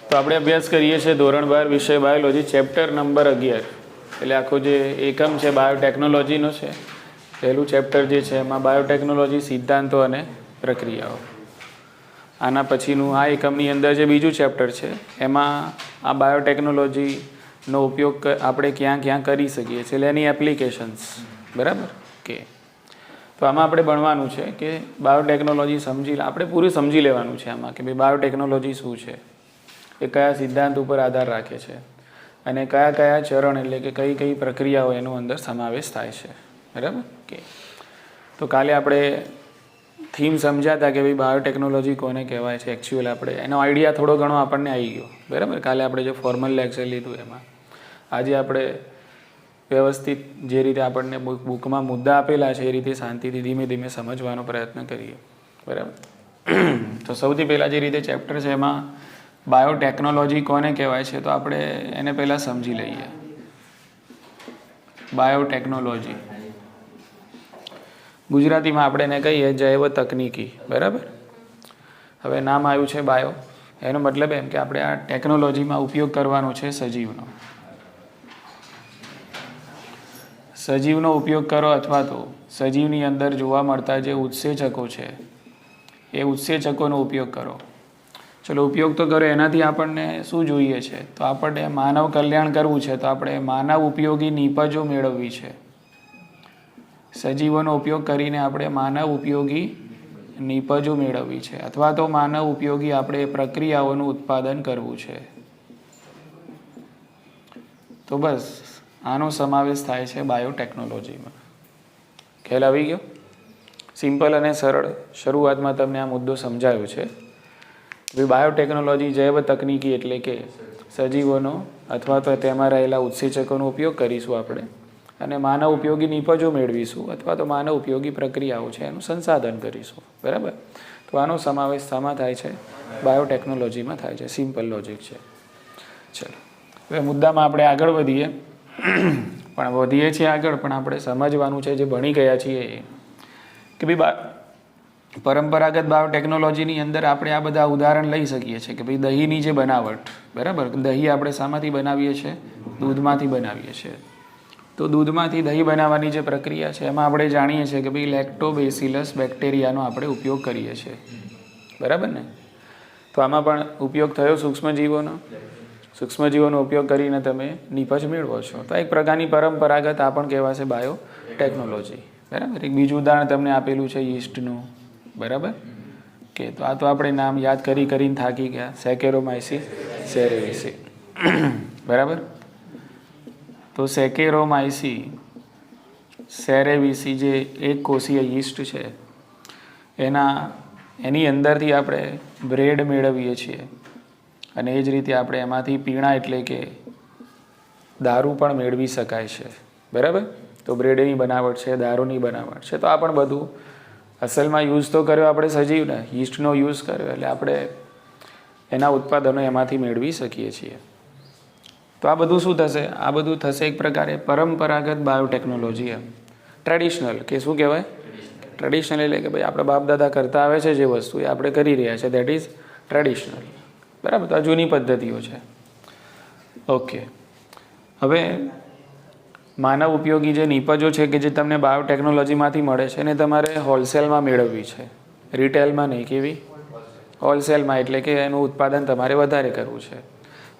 તો આપણે અભ્યાસ કરીએ છીએ ધોરણ 12 વિષય બાયોલોજી ચેપ્ટર નંબર 11 એટલે આખો જે એકમ છે બાયોટેકનોલોજીનો છે. પહેલું ચેપ્ટર જે છે એમાં બાયોટેકનોલોજી સિદ્ધાંતો અને પ્રક્રિયાઓ. આના પછીનું આ એકમની અંદર જે બીજું ચેપ્ટર છે એમાં આ બાયોટેકનોલોજીનો ઉપયોગ આપણે ક્યાં ક્યાં કરી શકીએ છીએ એટલે એની એપ્લિકેશન્સ. બરાબર કે તો આમાં આપણે ભણવાનું છે કે બાયોટેકનોલોજી આપણે પૂરું સમજી લેવાનું છે આમાં કે ભાઈ બાયોટેકનોલોજી શું છે, એ કયા સિદ્ધાંત ઉપર આધાર રાખે છે અને કયા કયા ચરણ એટલે કે કઈ કઈ પ્રક્રિયાઓ એનો અંદર સમાવેશ થાય છે. બરાબર કે તો કાલે આપણે થીમ સમજ્યા હતા કે ભાઈ બાયોટેકનોલોજી કોને કહેવાય છે. એકચ્યુઅલ આપણે એનો આઈડિયા થોડો ઘણો આપણને આવી ગયો. બરાબર, કાલે આપણે જે ફોર્મલ લેક્ચર લીધું એમાં આજે આપણે વ્યવસ્થિત જે રીતે આપણને બુકમાં મુદ્દા આપેલા છે એ રીતે શાંતિથી ધીમે ધીમે સમજવાનો પ્રયત્ન કરીએ. બરાબર, તો સૌથી પહેલાં જે રીતે ચેપ્ટર છે એમાં બાયોટેકનોલોજી કોને કહેવાય છે તો આપણે એને પહેલાં સમજી લઈએ. બાયોટેકનોલોજી ગુજરાતીમાં આપણે એને કહીએ જૈવ તકનીકી. બરાબર, હવે નામ આવ્યું છે બાયો, એનો મતલબ એમ કે આપણે આ ટેકનોલોજીમાં ઉપયોગ કરવાનો છે સજીવનો. સજીવનો ઉપયોગ કરો અથવા તો સજીવની અંદર જોવા મળતા જે ઉત્સેચકો છે એ ઉત્સેચકોનો ઉપયોગ કરો. ચલો ઉપયોગ તો કરો, એનાથી આપણને શું જોઈએ છે તો આપણને માનવ કલ્યાણ કરવું છે તો આપણે માનવ ઉપયોગી નિપજો મેળવવી છે. સજીવોનો ઉપયોગ કરીને આપણે માનવ ઉપયોગી નિપજો મેળવવી છે અથવા તો માનવ ઉપયોગી આપણે પ્રક્રિયાઓનું ઉત્પાદન કરવું છે. તો બસ આનો સમાવેશ થાય છે બાયોટેકનોલોજીમાં. ખ્યાલ આવી ગયો? સિમ્પલ અને સરળ શરૂઆતમાં તમને આ મુદ્દો સમજાયો છે. બાયોટેકનોલોજી જૈવ તકનીકી એટલે કે સજીવોનો અથવા તો તેમાં રહેલા ઉત્સેચકોનો ઉપયોગ કરીશું આપણે અને માનવ ઉપયોગી નિપજો મેળવીશું અથવા તો માનવ ઉપયોગી પ્રક્રિયાઓ છે એનું સંસાધન કરીશું. બરાબર, તો આનો સમાવેશ શામાં થાય છે? બાયોટેકનોલોજીમાં થાય છે. સિમ્પલ લોજિક છે. ચલો હવે મુદ્દામાં આપણે આગળ વધીએ. પણ વધીએ છીએ આગળ, પણ આપણે સમજવાનું છે જે ભણી ગયા છીએ એ કે ભાઈ પરંપરાગત બાયોટેકનોલોજીની અંદર આપણે આ બધા ઉદાહરણ લઈ શકીએ છીએ કે ભાઈ દહીંની જે બનાવટ. બરાબર, દહીં આપણે શામાંથી બનાવીએ છીએ? દૂધમાંથી બનાવીએ છીએ. તો દૂધમાંથી દહીં બનાવવાની જે પ્રક્રિયા છે એમાં આપણે જાણીએ છીએ કે ભાઈ લેક્ટોબેસિલસ બેક્ટેરિયાનો આપણે ઉપયોગ કરીએ છીએ. બરાબર ને? તો આમાં પણ ઉપયોગ થયો સૂક્ષ્મજીવોનો. સૂક્ષ્મજીવોનો ઉપયોગ કરીને તમે નિપજ મેળવો છો. તો એક પ્રકારની પરંપરાગત આ પણ કહેવાશે બાયોટેકનોલોજી. બરાબર, એક બીજું ઉદાહરણ તમને આપેલું છે યીસ્ટનું. બરાબર કે તો આ તો આપણે નામ યાદ કરીને થાકી ગયા. સેકેરોમાઇસીસ સેરેવિસી. બરાબર, તો સેકેરોમાઇસી સેરેવિસી જે એક કોષીય યીસ્ટ છે એની અંદરથી આપણે બ્રેડ મેળવીએ છીએ અને એ જ રીતે આપણે એમાંથી પીણા એટલે કે દારૂ પણ મેળવી શકાય છે. બરાબર, તો બ્રેડની બનાવટ છે, દારૂની બનાવટ છે. તો આ પણ બધું અસલમાં યુઝ તો કર્યો આપણે સજીવને, યીસ્ટનો યુઝ કર્યો એટલે આપણે એના ઉત્પાદનો એમાંથી મેળવી શકીએ છીએ. તો આ બધું શું થશે? આ બધું થશે એક પ્રકારે પરંપરાગત બાયોટેકનોલોજી. એમ ટ્રેડિશનલ કે શું કહેવાય? ટ્રેડિશનલ એટલે કે ભાઈ આપણે બાપ દાદા કરતા આવે છે જે વસ્તુ એ આપણે કરી રહ્યા છે, દેટ ઇઝ ટ્રેડિશનલ. બરાબર, તો આ જૂની પદ્ધતિઓ છે. ઓકે, હવે માનવ ઉપયોગી જે નિપજો છે કે જે તમને બાયોટેકનોલોજીમાંથી મળે છે એને તમારે હોલસેલમાં મેળવવી છે, રિટેલમાં નહીં. કેવી? હોલસેલમાં, એટલે કે એનું ઉત્પાદન તમારે વધારે કરવું છે.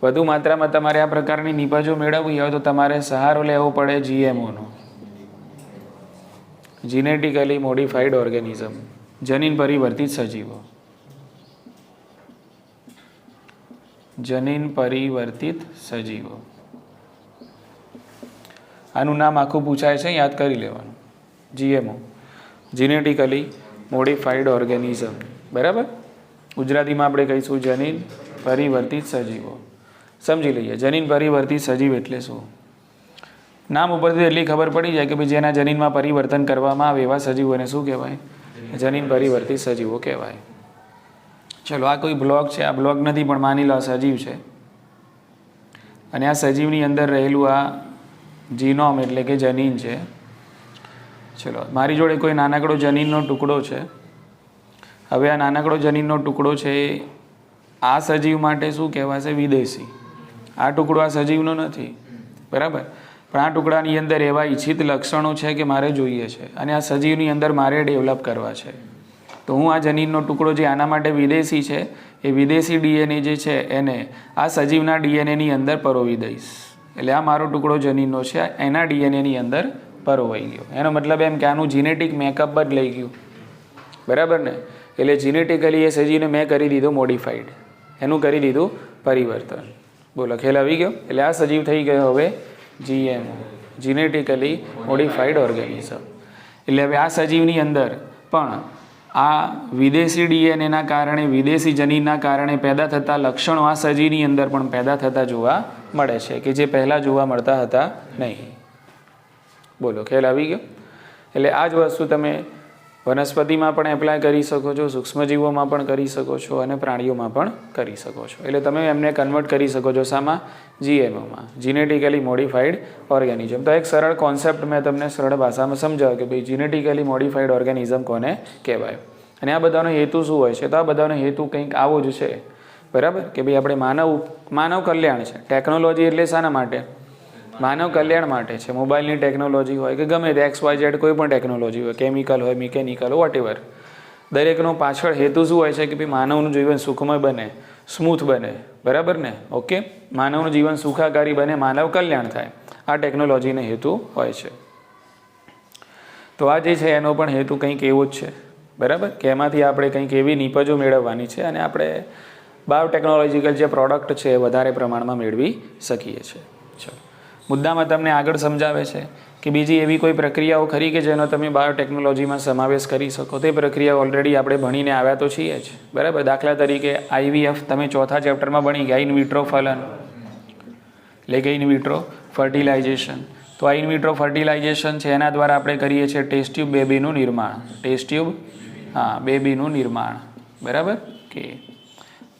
વધુ માત્રામાં તમારે આ પ્રકારની નિપજો મેળવવી હોય તો તમારે સહારો લેવો પડે જીએમઓનો, જીનેટિકલી મોડિફાઈડ ઓર્ગેનિઝમ, જનીન પરિવર્તિત સજીવો. જનીન પરિવર્તિત સજીવો આનું નામ આખું પૂછાય છે, યાદ કરી લેવાનું. જીએમઓ, જીનેટિકલી મોડિફાઈડ ઓર્ગેનિઝમ. બરાબર, ગુજરાતીમાં આપણે કહીશું જનીન પરિવર્તિત સજીવો. સમજી લઈએ જનીન પરિવર્તિત સજીવ એટલે શું. નામ ઉપરથી એટલી ખબર પડી જાય કે ભાઈ જેના જનીનમાં પરિવર્તન કરવામાં આવે એવા સજીવોને શું કહેવાય? જનીન પરિવર્તિત સજીવો કહેવાય. ચલો આ કોઈ બ્લોક છે, આ બ્લોક નથી પણ માની લો સજીવ છે અને આ સજીવની અંદર રહેલું આ જીનોમ એટલે કે જનીન છે. ચલો મારી જોડે કોઈ નાનકડો જનીનનો ટુકડો છે. હવે આ નાનકડો જનીનનો ટુકડો છે આ સજીવ માટે શું કહેવાશે? વિદેશી. આ ટુકડો આ સજીવનો નથી, બરાબર, પણ આ ટુકડાની અંદર એવા ઈચ્છિત લક્ષણો છે કે મારે જોઈએ છે અને આ સજીવની અંદર મારે ડેવલપ કરવા છે. તો હું આ જનીનનો ટુકડો જે આના માટે વિદેશી છે એ વિદેશી ડીએનએ જે છે એને આ સજીવના ડીએનએની અંદર પરોવી દઈશ. એટલે આ મારો ટુકડો જનીનનો છે, એના ડીએનએની અંદર પરોવાઈ ગયો. એનો મતલબ એમ કે આનું જીનેટિક મેકઅપ જ લઈ ગયું, બરાબર ને? એટલે જીનેટિકલી એ સજીવને મેં કરી દીધો મોડિફાઈડ, એનું કરી દીધું પરિવર્તન. બોલો, ખ્યાલ આવી ગયો? એટલે આ સજીવ થઈ ગયો હવે જીએમઓ, જીનેટિકલી મોડિફાઈડ ઓર્ગેનિઝમ. એટલે હવે આ સજીવની અંદર પણ આ વિદેશી ડીએનએના કારણે, વિદેશી જનીનના કારણે પેદા થતા લક્ષણો આ સજીવની અંદર પણ પેદા થતા જોવા મળે છે કે જે પહેલાં જોવા મળતા હતા નહીં. બોલો, ખ્યાલ આવી ગયો? એટલે આ જ વસ્તુ તમે વનસ્પતિમાં પણ એપ્લાય કરી શકો છો, સૂક્ષ્મજીવોમાં પણ કરી શકો છો અને પ્રાણીઓમાં પણ કરી શકો છો. એટલે તમે એમને કન્વર્ટ કરી શકો છો શામાં? જીએમઓમાં, જીનેટિકલી મોડિફાઈડ ઓર્ગેનિઝમ. તો એક સરળ કોન્સેપ્ટ મેં તમને સરળ ભાષામાં સમજાવ્યો કે ભાઈ જીનેટિકલી મોડિફાઈડ ઓર્ગેનિઝમ કોને કહેવાય અને આ બધાનો હેતુ શું હોય છે. તો આ બધાનો હેતુ કંઈક આવો જ છે, બરાબર, કે ભાઈ આપણે માનવ કલ્યાણ છે. ટેકનોલોજી એટલે શાના માટે? માનવ કલ્યાણ માટે છે. મોબાઈલની ટેકનોલોજી હોય કે ગમે તે XYZ કોઈ પણ ટેકનોલોજી હોય, કેમિકલ હોય, મિકેનિકલ, વોટેવર, દરેકનો પાછળ હેતુ શું હોય છે કે ભાઈ માનવનું જીવન સુખમય બને, સ્મૂથ બને, બરાબર ને? ઓકે, માનવનું જીવન સુખાકારી બને, માનવ કલ્યાણ થાય, આ ટેકનોલોજીનો હેતુ હોય છે. તો આ જે છે એનો પણ હેતુ કંઈક એવો જ છે, બરાબર, કે એમાંથી આપણે કંઈક એવી નીપજો મેળવવાની છે અને આપણે બાયોટેકનોલોજીકલ જે પ્રોડક્ટ છે એ વધારે પ્રમાણમાં મેળવી શકીએ છીએ. ચલો, મુદ્દામાં તમને આગળ સમજાવે છે કે બીજી એવી કોઈ પ્રક્રિયાઓ ખરી કે જેનો તમે બાયોટેકનોલોજીમાં સમાવેશ કરી શકો. તે પ્રક્રિયાઓ ઓલરેડી આપણે ભણીને આવ્યા તો છીએ જ, બરાબર. દાખલા તરીકે IVF તમે ચોથા ચેપ્ટરમાં ભણી ગયા, ઇન વિટ્રો ફલન એટલે કે ઇન વિટ્રો ફર્ટિલાઇઝેશન. તો આ ઇન વિટ્રો ફર્ટિલાઇઝેશન છે એના દ્વારા આપણે કરીએ છીએ ટેસ્ટ ટ્યુબ બેબીનું નિર્માણ, ટેસ્ટ ટ્યુબ, હા, બેબીનું નિર્માણ, બરાબર કે.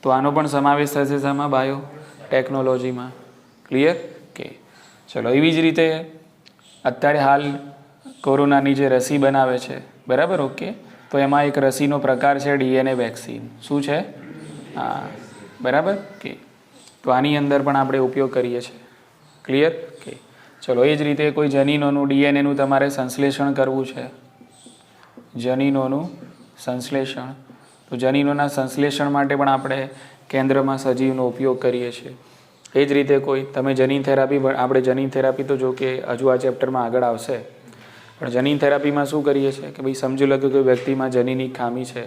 તો આનો પણ સમાવેશ થશે શામાં? બાયોટેકનોલોજીમાં. ક્લિયર કે? ચલો, એવી જ રીતે અત્યારે હાલ કોરોનાની જે રસી બનાવે છે, બરાબર, ઓકે, તો એમાં એક રસીનો પ્રકાર છે DNA વેક્સિન. શું છે? હા, બરાબર કે. તો આની અંદર પણ આપણે ઉપયોગ કરીએ છીએ. ક્લિયર કે? ચલો, એ જ રીતે કોઈ જનીનોનું DNAનું તમારે સંશ્લેષણ કરવું છે, જનીનોનું સંશ્લેષણ. તો જનીનોના સંશ્લેષણ માટે પણ આપણે કેન્દ્રમાં સજીવનો ઉપયોગ કરીએ છીએ. એ જ રીતે કોઈ તમે જનીન થેરાપી, આપણે જનીન થેરાપી તો જો કે હજુ આ ચેપ્ટરમાં આગળ આવશે, પણ જનીન થેરાપીમાં શું કરીએ છીએ કે ભાઈ સમજી લો કે કોઈ વ્યક્તિમાં જનીનિક ખામી છે,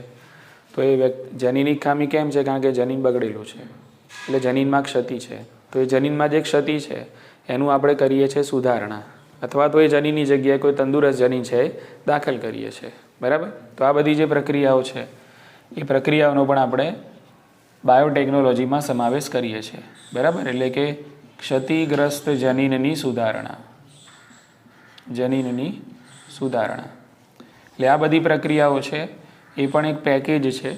તો એ જનીનિક ખામી કેમ છે? કારણ કે જનીન બગડેલું છે, એટલે જનીનમાં ક્ષતિ છે. તો એ જનીનમાં જે ક્ષતિ છે એનું આપણે કરીએ છીએ સુધારણા, અથવા તો એ જનીનની જગ્યાએ કોઈ તંદુરસ્ત જનીન છે દાખલ કરીએ છીએ, બરાબર. તો આ બધી જે પ્રક્રિયાઓ છે એ પ્રક્રિયાઓનો પણ આપણે બાયોટેકનોલોજીમાં સમાવેશ કરીએ છીએ, બરાબર. એટલે કે ક્ષતિગ્રસ્ત જનીનની સુધારણા, જનીનની સુધારણા. એટલે આ બધી પ્રક્રિયાઓ છે એ પણ એક પેકેજ છે.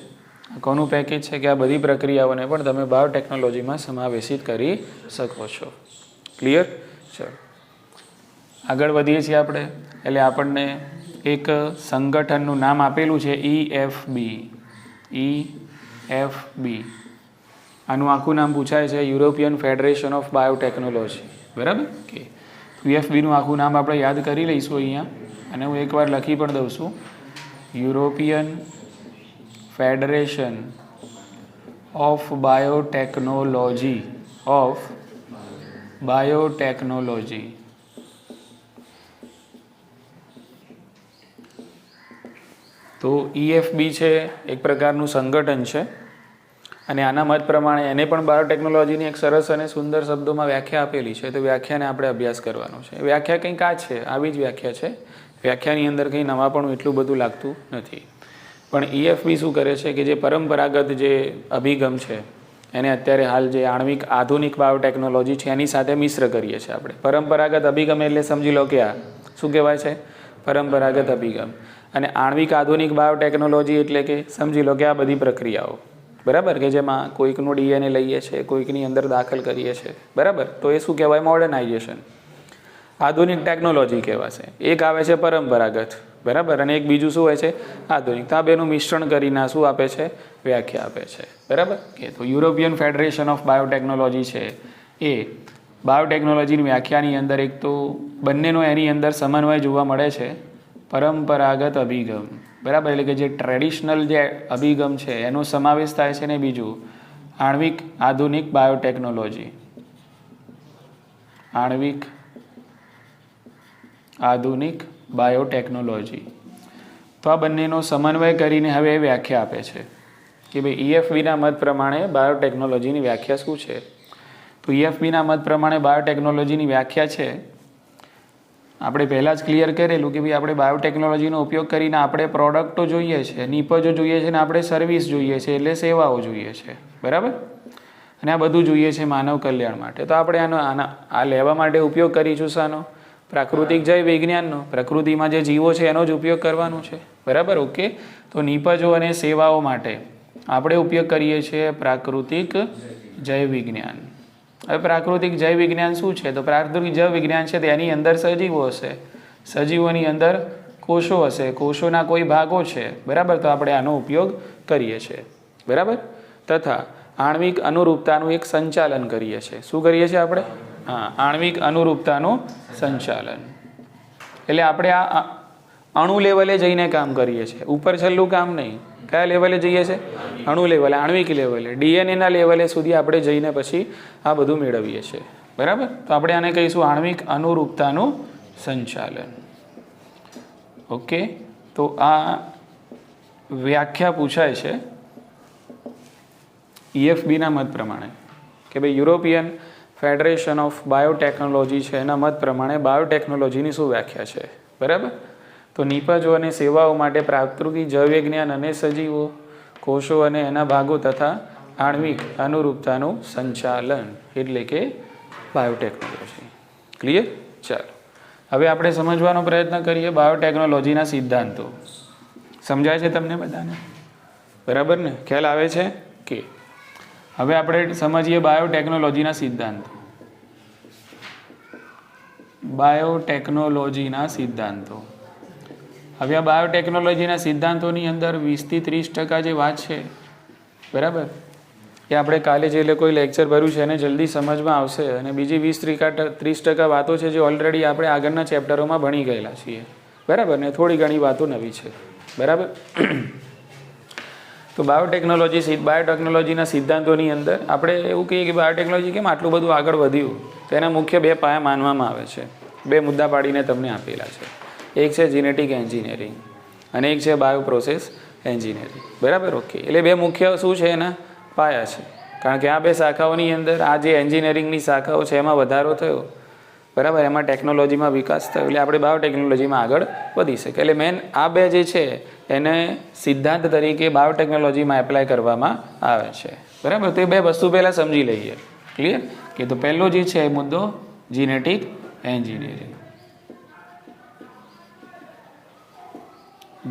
કોનું પેકેજ છે કે આ બધી પ્રક્રિયાઓને પણ તમે બાયોટેકનોલોજીમાં સમાવેશિત કરી શકો છો. ક્લિયર? ચલો, આગળ વધીએ છીએ આપણે. એટલે આપણને એક સંગઠનનું નામ આપેલું છે EFB. EFB આનું આખું નામ પૂછાય છે યુરોપિયન ફેડરેશન ઓફ બાયોટેકનોલોજી, બરાબર કે. EFBનું આખું નામ આપણે યાદ કરી લઈશું અહીંયા, અને હું એકવાર લખી પણ દઉં છું, European federation of biotechnology, of biotechnology. તો EFB છે એક પ્રકારનું સંગઠન છે અને આના મત પ્રમાણે એને પણ બાયોટેકનોલોજીની એક સરસ અને સુંદર શબ્દોમાં વ્યાખ્યા આપેલી છે. તો વ્યાખ્યાને આપણે અભ્યાસ કરવાનો છે. વ્યાખ્યા કંઈક આ છે, આવી જ વ્યાખ્યા છે. વ્યાખ્યાની અંદર કંઈ નવા પણ એટલું બધું લાગતું નથી. પણ EFB શું કરે છે કે જે પરંપરાગત જે અભિગમ છે એને અત્યારે હાલ જે આણ્વિક આધુનિક બાયોટેકનોલોજી છે એની સાથે મિશ્ર કરીએ છીએ આપણે. પરંપરાગત અભિગમ એટલે સમજી લો કે આ શું કહેવાય છે? પરંપરાગત અભિગમ. અને આણ્વિક આધુનિક બાયોટેકનોલોજી એટલે કે સમજી લો કે આ બધી પ્રક્રિયાઓ, બરાબર, કે જેમાં કોઈકનું DNA લઈએ છીએ, કોઈકની અંદર દાખલ કરીએ છીએ, બરાબર. તો એ શું કહેવાય? મોડર્નાઇઝેશન, આધુનિક ટેકનોલોજી કહેવાશે. એક આવે છે પરંપરાગત, બરાબર, અને એક બીજું શું હોય છે આધુનિક. તો આ બેનું મિશ્રણ કરીને શું આપે છે વ્યાખ્યા આપે છે. બરાબર કે તો યુરોપિયન ફેડરેશન ઓફ બાયોટેકનોલોજી છે એ બાયોટેકનોલોજીની વ્યાખ્યાની અંદર એક તો બંનેનો એની અંદર સમન્વય જોવા મળે છે. પરંપરાગત અભિગમ, બરાબર, એટલે કે જે ટ્રેડિશનલ જે અભિગમ છે એનો સમાવેશ થાય છે. ને બીજું આણ્વિક આધુનિક બાયોટેકનોલોજી, આણ્વિક આધુનિક બાયોટેકનોલોજી. તો આ બંનેનો સમન્વય કરીને હવે એ વ્યાખ્યા આપે છે કે ભાઈ EFBના મત પ્રમાણે બાયોટેકનોલોજીની વ્યાખ્યા શું છે. તો EFBના મત પ્રમાણે બાયોટેકનોલોજીની વ્યાખ્યા છે, આપણે પહેલાં જ ક્લિયર કરેલું કે ભાઈ આપણે બાયોટેકનોલોજીનો ઉપયોગ કરીને આપણે પ્રોડક્ટો જોઈએ છે, નિપજો જોઈએ છે, અને આપણે સર્વિસ જોઈએ છે, એટલે સેવાઓ જોઈએ છે. બરાબર, અને આ બધું જોઈએ છે માનવ કલ્યાણ માટે. તો આપણે આ લેવા માટે ઉપયોગ કરીશું શાનો? પ્રાકૃતિક જૈવ વિજ્ઞાનનો. પ્રકૃતિમાં જે જીવો છે એનો જ ઉપયોગ કરવાનો છે. બરાબર, ઓકે. તો નિપજો અને સેવાઓ માટે આપણે ઉપયોગ કરીએ છીએ પ્રાકૃતિક જૈવ વિજ્ઞાન. હવે પ્રાકૃતિક જૈવ વિજ્ઞાન શું છે? તો પ્રાકૃતિક જૈવ વિજ્ઞાન છે તેની અંદર સજીવો હશે, સજીવોની અંદર કોષો હશે, કોષોના કોઈ ભાગો છે. બરાબર, તો આપણે આનો ઉપયોગ કરીએ છીએ. બરાબર, તથા આણ્વિક અનુરૂપતાનું એક સંચાલન કરીએ છીએ. શું કરીએ છીએ આપણે? હા, આણ્વિક અનુરૂપતાનું સંચાલન. એટલે આપણે આ અણુ લેવલે જઈને કામ કરીએ છીએ, ઉપર છેલ્લું કામ નહીં. કયા લેવલે જઈએ છીએ? અણુ લેવલે, આણ્વિક લેવલે, DNAના લેવલે સુધી આપણે જઈને પછી આ બધું મેળવીએ છીએ. બરાબર, તો આપણે આને કહીશું આણ્વિક અનુરૂપતાનું સંચાલન. ઓકે, તો આ વ્યાખ્યા પૂછાય છે EFBના મત પ્રમાણે કે ભાઈ યુરોપિયન ફેડરેશન ઓફ બાયોટેકનોલોજી છે એના મત પ્રમાણે બાયોટેકનોલોજીની શું વ્યાખ્યા છે. બરાબર, તો નિપજો અને સેવાઓ માટે પ્રાકૃતિક જૈવ વિજ્ઞાન અને સજીવો, કોષો અને એના ભાગો તથા આણ્વિક અનુરૂપતાનું સંચાલન એટલે કે બાયોટેકનોલોજી. ક્લિયર? ચાલો હવે આપણે સમજવાનો પ્રયત્ન કરીએ બાયોટેકનોલોજીના સિદ્ધાંતો. સમજાય છે તમને બધાને? બરાબર ને? ખ્યાલ આવે છે કે હવે આપણે સમજીએ બાયોટેકનોલોજીના સિદ્ધાંતો. બાયોટેકનોલોજીના સિદ્ધાંતો. હવે આ બાયોટેકનોલોજીના સિદ્ધાંતોની અંદર 20 થી 30% જે વાત છે, બરાબર, એ આપણે કાલે જે કોઈ લેક્ચર ભર્યું છે એને જલ્દી સમજમાં આવશે. અને બીજી 20-30% વાતો છે જે ઓલરેડી આપણે આગળના ચેપ્ટરોમાં ભણી ગયેલા છીએ. બરાબર ને? થોડી ઘણી વાતો નવી છે. બરાબર, તો બાયોટેકનોલોજીના સિદ્ધાંતોની અંદર આપણે એવું કહીએ કે બાયોટેકનોલોજી કેમ આટલું બધું આગળ વધ્યું? તો એના મુખ્ય 2 પાયા માનવામાં આવે છે. 2 મુદ્દા પાડીને તમને આપેલા છે. એક છે જીનેટિક એન્જિનિયરિંગ અને એક છે બાયોપ્રોસેસ એન્જિનિયરિંગ. બરાબર, ઓકે. એટલે 2 મુખ્ય શું છે એના પાયા છે. કારણ કે આ 2 શાખાઓની અંદર આ જે એન્જિનિયરિંગની શાખાઓ છે એમાં વધારો થયો. બરાબર, એમાં ટેકનોલોજીમાં વિકાસ થયો એટલે આપણે બાયોટેકનોલોજીમાં આગળ વધી શકે. એટલે મેન આ 2 જે છે એને સિદ્ધાંત તરીકે બાયોટેકનોલોજીમાં એપ્લાય કરવામાં આવે છે. બરાબર, તો એ 2 વસ્તુ પહેલાં સમજી લઈએ. ક્લિયર? કે તો પહેલો જે છે મુદ્દો જીનેટિક એન્જિનિયરિંગ.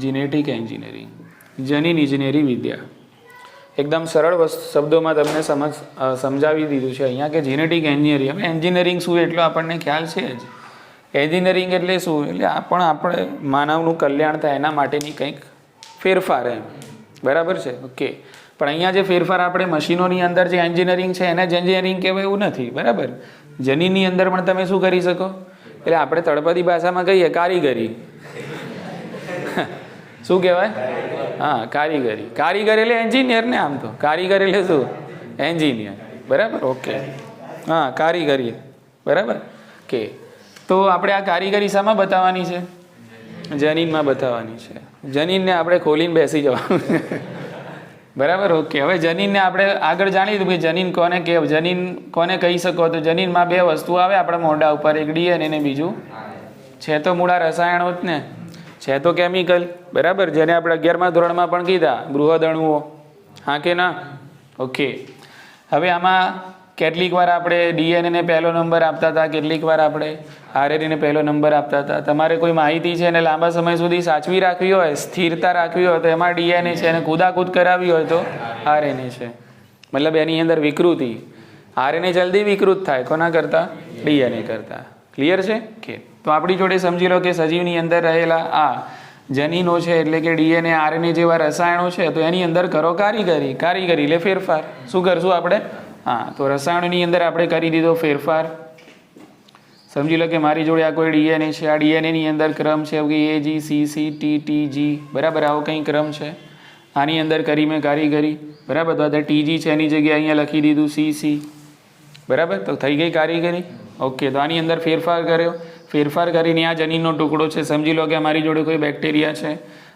જીનેટિક એન્જિનિયરિંગ, જનીન ઇજનેરી વિદ્યા. એકદમ સરળ શબ્દોમાં તમને સમજાવી દીધું છે અહીંયા કે જીનેટિક એન્જિનિયરિંગ. હવે એન્જિનિયરિંગ શું એટલો આપણને ખ્યાલ છે જ. એન્જિનિયરિંગ એટલે શું? એટલે આપણે માનવનું કલ્યાણ થાય એના માટેની કંઈક ફેરફાર એમ. બરાબર છે, ઓકે. પણ અહીંયા જે ફેરફાર આપણે મશીનોની અંદર જે એન્જિનિયરિંગ છે એને જ એન્જિનિયરિંગ કહેવાય એવું નથી. બરાબર, જનીનની અંદર પણ તમે શું કરી શકો? એટલે આપણે તળપદી ભાષામાં કહીએ કારીગરી. શું કહેવાય? હા, કારીગરી. કારીગર એટલે એન્જિનિયર ને. આમ તો કારીગર એટલે શું? એન્જિનિયર. બરાબર, ઓકે. હા, કારીગરી. બરાબર, કે તો આપણે આ કારીગરી શામાં બતાવવાની છે? જનીનમાં બતાવવાની છે. જનીનને આપણે ખોલીને બેસી જવાનું. બરાબર, ઓકે. હવે જનીનને આપણે આગળ જાણી લીધું કે જનીન કોને જનીન કોને કહી શકો? તો જનીનમાં 2 વસ્તુ આવે આપણા મોઢા ઉપર, એક DNA ને બીજું છે તો મૂળા રસાયણો જ ને, છે તો કેમિકલ. બરાબર, જેને આપણે 11મા ધોરણમાં પણ કીધા બૃહદ અણુઓ. હા કે ના? ઓકે. હવે આમાં કેટલીક વાર આપણે DNA ને પહેલો નંબર આપતા હતા, કેટલીક વાર આપણે RNA ને પહેલો નંબર આપતા હતા. તમારે કોઈ માહિતી છે એને લાંબા સમય સુધી સાચવી રાખવી હોય, સ્થિરતા રાખવી હોય તો એમાં DNA છે, અને કૂદાકૂદ કરાવી હોય તો RNA છે. મતલબ એની અંદર વિકૃતિ. RNA જલ્દી વિકૃત થાય કોના કરતાં? DNA કરતાં. ક્લિયર છે કે? તો આપણી જોડે સમજી લો કે સજીવની અંદર રહેલા આ જનીનો છે એટલે કે ડીએનએ આરએનએ જેવા રસાયણો છે તો એની અંદર કરો કારીગરી. કારીગરી એટલે ફેરફાર. શું કરશું આપણે? હા, તો રસાયણોની અંદર આપણે કરી દીધો ફેરફાર. સમજી લો કે મારી જોડે આ કોઈ ડીએનએ છે, આ ડીએનએની અંદર ક્રમ છે કે A G C C T T G, બરાબર, આવો કંઈ ક્રમ છે. આની અંદર કરી મેં કારીગરી, બરાબર, તો અત્યારે ટીજી છે એની જગ્યાએ અહીંયા લખી દીધું સી સી, બરાબર, તો થઈ ગઈ કારીગરી. ઓકે, તો આની અંદર ફેરફાર કર્યો. ફેરફાર કરીને આ જનીનનો ટુકડો છે, સમજી લો કે મારી જોડે કોઈ બેક્ટેરિયા છે.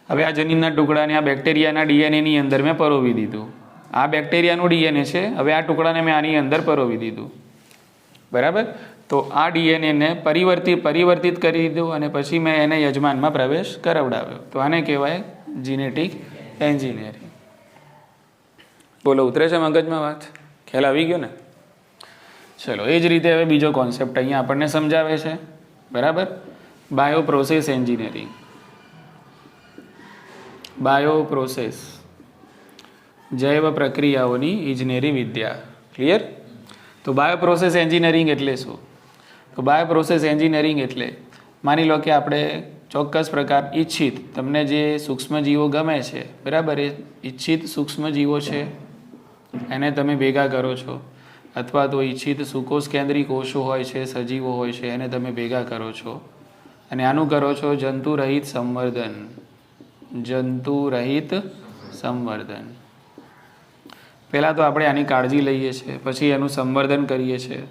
હવે આ જનીનના ટુકડાને આ બેક્ટેરિયાના ડીએનએની અંદર મેં પરોવી દીધું. આ બેક્ટેરિયાનું ડીએનએ છે, હવે આ ટુકડાને મેં આની અંદર પરોવી દીધું, બરાબર. તો આ ડીએનએને પરિવર્તિત કરી દીધું અને પછી મેં એને યજમાનમાં પ્રવેશ કરાવડાવ્યો. તો આને કહેવાય જીનેટિક એન્જિનિયરિંગ. બોલો, ઉતરે છે મગજમાં વાત? ખ્યાલ આવી ગયો ને? ચલો, એ જ રીતે હવે બીજો કોન્સેપ્ટ અહીંયા આપણને સમજાવે છે, બરાબર. Bioprocess engineering. બાયોપ્રોસેસ, જૈવ પ્રક્રિયાઓની ઇજનેરી વિદ્યા. ક્લિયર? તો બાયોપ્રોસેસ એન્જિનિયરિંગ એટલે શું? તો બાયોપ્રોસેસ એન્જિનિયરિંગ એટલે માની લો કે આપણે ચોક્કસ પ્રકાર ઈચ્છિત, તમને જે સૂક્ષ્મજીવો ગમે છે, બરાબર, એ ઈચ્છિત સૂક્ષ્મજીવો છે એને તમે ભેગા કરો છો, અથવા તો ઈચ્છિત સુકોષ કેન્દ્રી કોષો હોય છે, સજીવો હોય છે, એને તમે ભેગા કરો છો અને આનું કરો છો જંતુરહિત સંવર્ધન. જંતુરહિત સંવર્ધન. પહેલાં તો આપણે આની કાળજી લઈએ છીએ, પછી એનું સંવર્ધન કરીએ છીએ.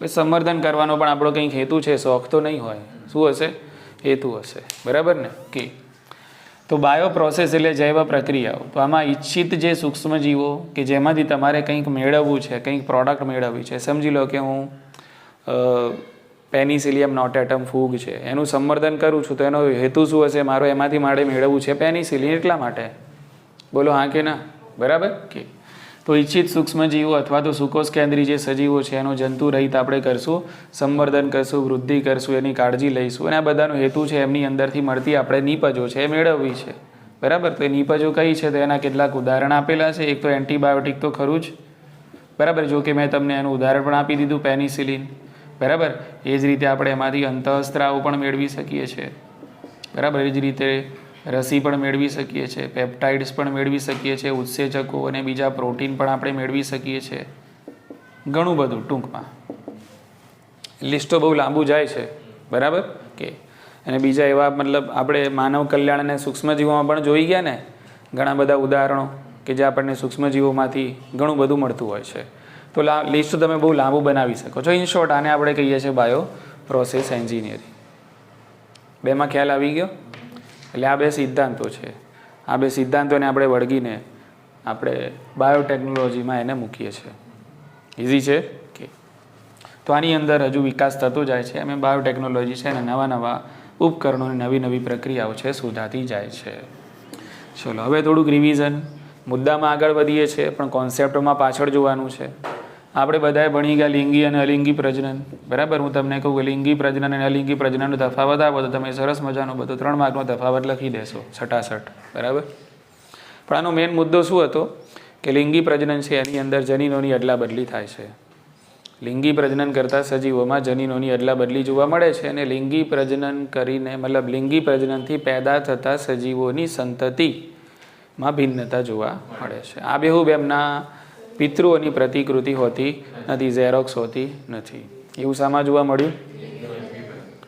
સંવર્ધન કરવાનો પણ આપણો કંઈક હેતુ છે, શોખ તો નહીં હોય. શું હશે? હેતુ હશે, બરાબર ને? કે તો બાયોપ્રોસેસ એટલે જૈવ પ્રક્રિયાઓ. તો આમાં ઈચ્છિત જે સૂક્ષ્મજીવો કે જેમાંથી તમારે કંઈક મેળવવું છે, કંઈક પ્રોડક્ટ મેળવવી છે. સમજી લો કે હું પેનિસિલિયમ નોટેટમ ફૂગ છે, એનું સંવર્ધન કરું છું, તો એનો હેતુ શું હશે? મારો એમાંથી મારે મેળવવું છે પેનિસિલિન, એટલા માટે. બોલો હા કે ના? બરાબર. કે તો ઈચ્છિત સૂક્ષ્મજીવો અથવા તો સુકોષ કેન્દ્રી જે સજીવો છે એનું જંતુરહિત આપણે કરશું, સંવર્ધન કરશું, વૃદ્ધિ કરશું, એની કાળજી લઈશું. અને આ બધાનો હેતુ છે એમની અંદરથી મળતી આપણે નીપજો છે એ મેળવવી છે, બરાબર. તો એ નીપજો કઈ છે? તો એના કેટલાક ઉદાહરણ આપેલા છે. એક તો એન્ટીબાયોટિક તો ખરું જ, બરાબર, જો કે મેં તમને એનું ઉદાહરણ પણ આપી દીધું, પેનિસિલિન, બરાબર. એ જ રીતે આપણે એમાંથી અંતઃસ્ત્રાવ પણ મેળવી શકીએ છીએ, બરાબર. એ જ રીતે રસી પણ મેળવી શકીએ છીએ, પેપ્ટાઇડ્સ પણ મેળવી શકીએ છીએ, ઉત્સેચકો અને બીજા પ્રોટીન પણ આપણે મેળવી શકીએ છીએ. ઘણું બધું, ટૂંકમાં લિસ્ટો બહુ લાંબુ જાય છે, બરાબર. કે અને બીજા એવા મતલબ આપણે માનવ કલ્યાણ અને સૂક્ષ્મજીવોમાં પણ જોઈ ગયા ને ઘણા બધા ઉદાહરણો કે જે આપણને સૂક્ષ્મજીવોમાંથી ઘણું બધું મળતું હોય છે. તો લિસ્ટ તમે બહુ લાંબુ બનાવી શકો છો. ઇન શોર્ટ આને આપણે કહીએ છીએ બાયો પ્રોસેસ એન્જિનિયરિંગ. બેમાં ખ્યાલ આવી ગયો? એટલે આ બે સિદ્ધાંતો છે. આ બે સિદ્ધાંતોને આપણે વળગીને આપણે બાયોટેકનોલોજીમાં એને મૂકીએ છીએ. ઇઝી છે કે? તો આની અંદર હજુ વિકાસ થતો જાય છે. અમે બાયોટેકનોલોજી છે અને નવા નવા ઉપકરણો અને નવી નવી પ્રક્રિયાઓ છે શોધાતી જાય છે. ચલો, હવે થોડુંક રિવિઝન. મુદ્દામાં આગળ વધીએ છીએ પણ કોન્સેપ્ટમાં પાછળ જોવાનું છે. આપણે બધાએ ભણી ગયા લિંગી અને અલિંગી પ્રજનન, બરાબર. હું તમને કહું કે લિંગી પ્રજનન અને અલિંગી પ્રજનનનો તફાવત આપો તો તમે સરસ મજાનો બધો 3 માર્કનો તફાવત લખી દેશો છટાછટ, બરાબર. પણ આનો મેઇન મુદ્દો શું હતો કે લિંગી પ્રજનન છે એની અંદર જનીનોની અદલા બદલી થાય છે. લિંગી પ્રજનન કરતાં સજીવોમાં જનીનોની અદલા બદલી જોવા મળે છે અને લિંગી પ્રજનન કરીને મતલબ લિંગી પ્રજનનથી પેદા થતા સજીવોની સંતતિમાં ભિન્નતા જોવા મળે છે. આ બેહૂબ એમના પિતૃઓની પ્રતિકૃતિ હોતી નથી, ઝેરોક્સ હોતી નથી. એવું શામાં જોવા મળ્યું?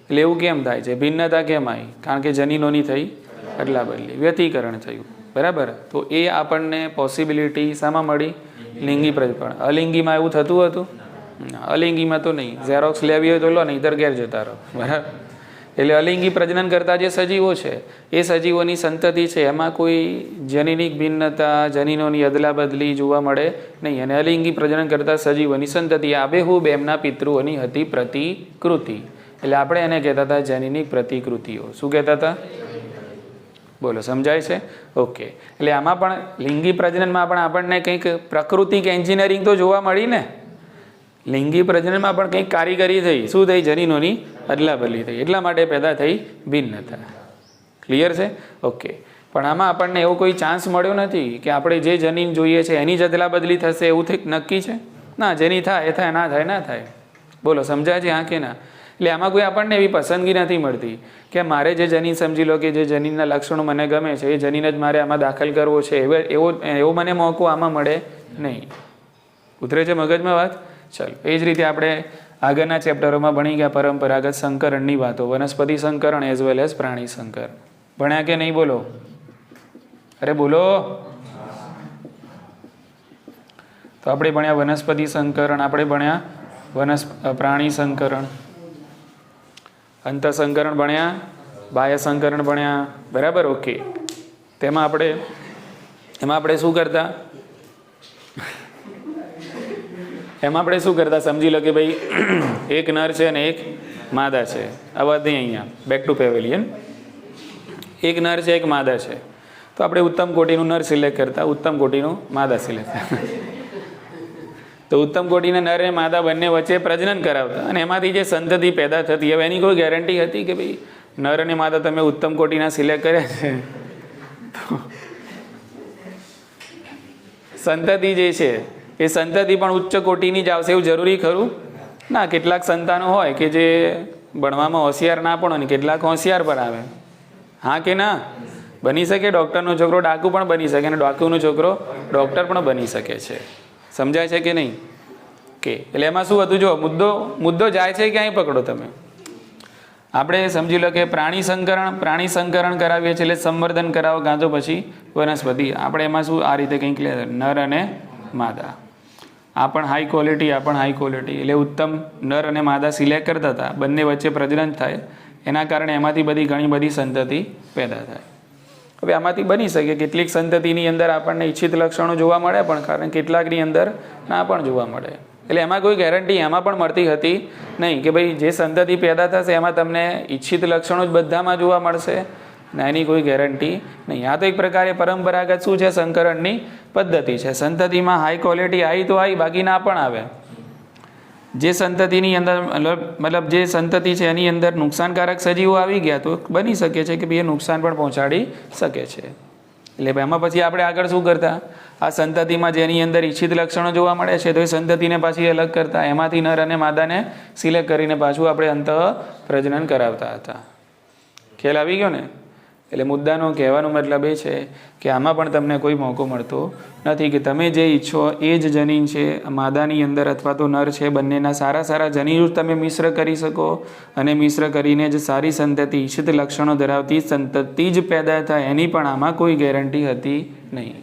એટલે એવું કેમ થાય છે? ભિન્નતા કેમ આવી? કારણ કે જનીનોની થઈ અદલા બદલી, વ્યતિકરણ થયું, બરાબર. તો એ આપણને પોસિબિલિટી શામાં મળી? લિંગી પ્રજનન. અલિંગીમાં એવું થતું હતું? અલિંગીમાં તો નહીં. ઝેરોક્સ લેવી હોય તો લો, નહીંતર ઘેર જતા રહો, બરાબર. એટલે અલિંગી પ્રજનન કરતા જે સજીવો છે એ સજીવોની સંતતિ છે એમાં કોઈ જનીનિક ભિન્નતા, જનીનોની અદલા બદલી જોવા મળે નહીં. અને અલિંગી પ્રજનન કરતા સજીવોની સંતતિ આબેહૂબ એમના પિતૃઓની હતી પ્રતિકૃતિ. એટલે આપણે એને કહેતા હતા જનીનિક પ્રતિકૃતિઓ. શું કહેતા હતા? બોલો, સમજાય છે? ઓકે. એટલે આમાં પણ લિંગી પ્રજનનમાં પણ આપણને કંઈક પ્રાકૃતિક એન્જિનિયરિંગ તો જોવા મળી ને. લિંગી પ્રજનનમાં પણ કંઈક કારીગરી થઈ. શું થઈ? જનીનોની અદલા બદલી થઈ, એટલા માટે પેદા થઈ ભિન્નતા. ક્લિયર છે? ઓકે. પણ આમાં આપણને એવો કોઈ ચાન્સ મળ્યો નથી કે આપણે જે જનીન જોઈએ છે એની જ અદલા બદલી થશે એવું નક્કી છે? ના, જેની થાય એ થાય, ના થાય ના થાય. બોલો, સમજાય છે? હા કે ના? એટલે આમાં કોઈ આપણને એવી પસંદગી નથી મળતી કે મારે જે જનીન સમજી લો કે જે જનીનના લક્ષણો મને ગમે છે એ જનીન જ મારે આમાં દાખલ કરવો છે એવો મને મોકો આમાં મળે નહીં. ઉતરે છે મગજમાં વાત? ચાલો, એ જ રીતે આપણે આગળના ચેપ્ટરોમાં ભણી ગયા પરંપરાગત સંકરણની વાતો, વનસ્પતિ સંકરણ એઝ વેલ એઝ પ્રાણી સંકરણ. ભણ્યા કે નહીં? બોલો, અરે બોલો. તો આપણે ભણ્યા વનસ્પતિ સંકરણ, આપણે ભણ્યા પ્રાણી સંકરણ, અંતઃસંકરણ ભણ્યા, બાહ્ય સંકરણ ભણ્યા, બરાબર? ઓકે. એમાં આપણે શું કરતા? એમાં આપણે શું કરતા સમજી લો કે ભાઈ એક નર છે અને એક માદા છે. આ વાત નહીં, અહીંયા બેક ટુ પેવેલિયન. એક નર છે, એક માદા છે. તો આપણે ઉત્તમ કોટીનું નર સિલેક્ટ કરતા, ઉત્તમ કોટીનું માદા સિલેક્ટ કરતા. તો ઉત્તમ કોટીના નર અને માદા બંને વચ્ચે પ્રજનન કરાવતા અને એમાંથી જે સંતતિ પેદા થતી, હવે એની કોઈ ગેરંટી હતી કે ભાઈ નર અને માદા તમે ઉત્તમ કોટીના સિલેક્ટ કર્યા છે તો સંતતિ જે છે એ સંતતિ પણ ઉચ્ચ કોટીની જ આવશે એવું જરૂરી ખરું ના? કેટલાક સંતાનો હોય કે જે ભણવામાં હોશિયાર ના પણ હોય, કેટલાક હોશિયાર પણ આવે. હા કે ના? બની શકે. ડૉક્ટરનો છોકરો ડાકુ પણ બની શકે અને ડાકુનો છોકરો ડૉક્ટર પણ બની શકે છે. સમજાય છે કે નહીં? કે એટલે એમાં શું હતું? જો મુદ્દો જાય છે ક્યાંય પકડો તમે. આપણે સમજી લો કે પ્રાણી સંકરણ કરાવીએ છીએ એટલે સંવર્ધન કરાવો કાં તો પછી વનસ્પતિ. આપણે એમાં શું આ રીતે કંઈક નર અને માદા, આ પણ હાઈ ક્વોલિટી, આ પણ હાઈ ક્વોલિટી, એટલે ઉત્તમ નર અને માદા સિલેક્ટ કરતા હતા. બંને વચ્ચે પ્રજનન થાય, એના કારણે એમાંથી ઘણી બધી સંતતિ પેદા થાય. હવે આમાંથી બની શકે કેટલીક સંતતિની અંદર આપણને ઈચ્છિત લક્ષણો જોવા મળે, પણ કારણ કેટલાકની અંદર ના પણ જોવા મળે. એટલે એમાં કોઈ ગેરંટી એમાં પણ મળતી હતી નહીં કે ભાઈ જે સંતતિ પેદા થશે એમાં તમને ઈચ્છિત લક્ષણો જ બધામાં જોવા મળશે ને, એની કોઈ ગેરંટી નહીં. આ તો એક પ્રકારે પરંપરાગત શું છે? સંકરણની પદ્ધતિ છે. સંતતિમાં હાઈ ક્વોલિટી આવી તો આવી, બાકી ના પણ આવે. જે સંતતિની અંદર મતલબ જે સંતતિ છે એની અંદર નુકસાનકારક સજીવો આવી ગયા તો બની શકે છે કે ભાઈ એ નુકસાન પણ પહોંચાડી શકે છે. એટલે એમાં પછી આપણે આગળ શું કરતા? આ સંતતિમાં જેની અંદર ઈચ્છિત લક્ષણો જોવા મળે છે તો એ સંતતિને પાછી અલગ કરતા, એમાંથી નર અને માદાને સિલેક્ટ કરીને પાછું આપણે અંતઃ પ્રજનન કરાવતા હતા. ખ્યાલ આવી ગયો ને? એટલે મુદ્દાનો કહેવાનો મતલબ એ છે કે આમાં પણ તમને કોઈ મોકો મળતો નથી કે તમે જે ઈચ્છો એ જ જનીન છે માદાની અંદર અથવા તો નર છે, બંનેના સારા જનીન તમે મિશ્ર કરી શકો અને મિશ્ર કરીને જ સારી સંતતિ, ઈચ્છિત લક્ષણો ધરાવતી સંતતિ જ પેદા થાય, એની પણ આમાં કોઈ ગેરંટી હતી નહીં.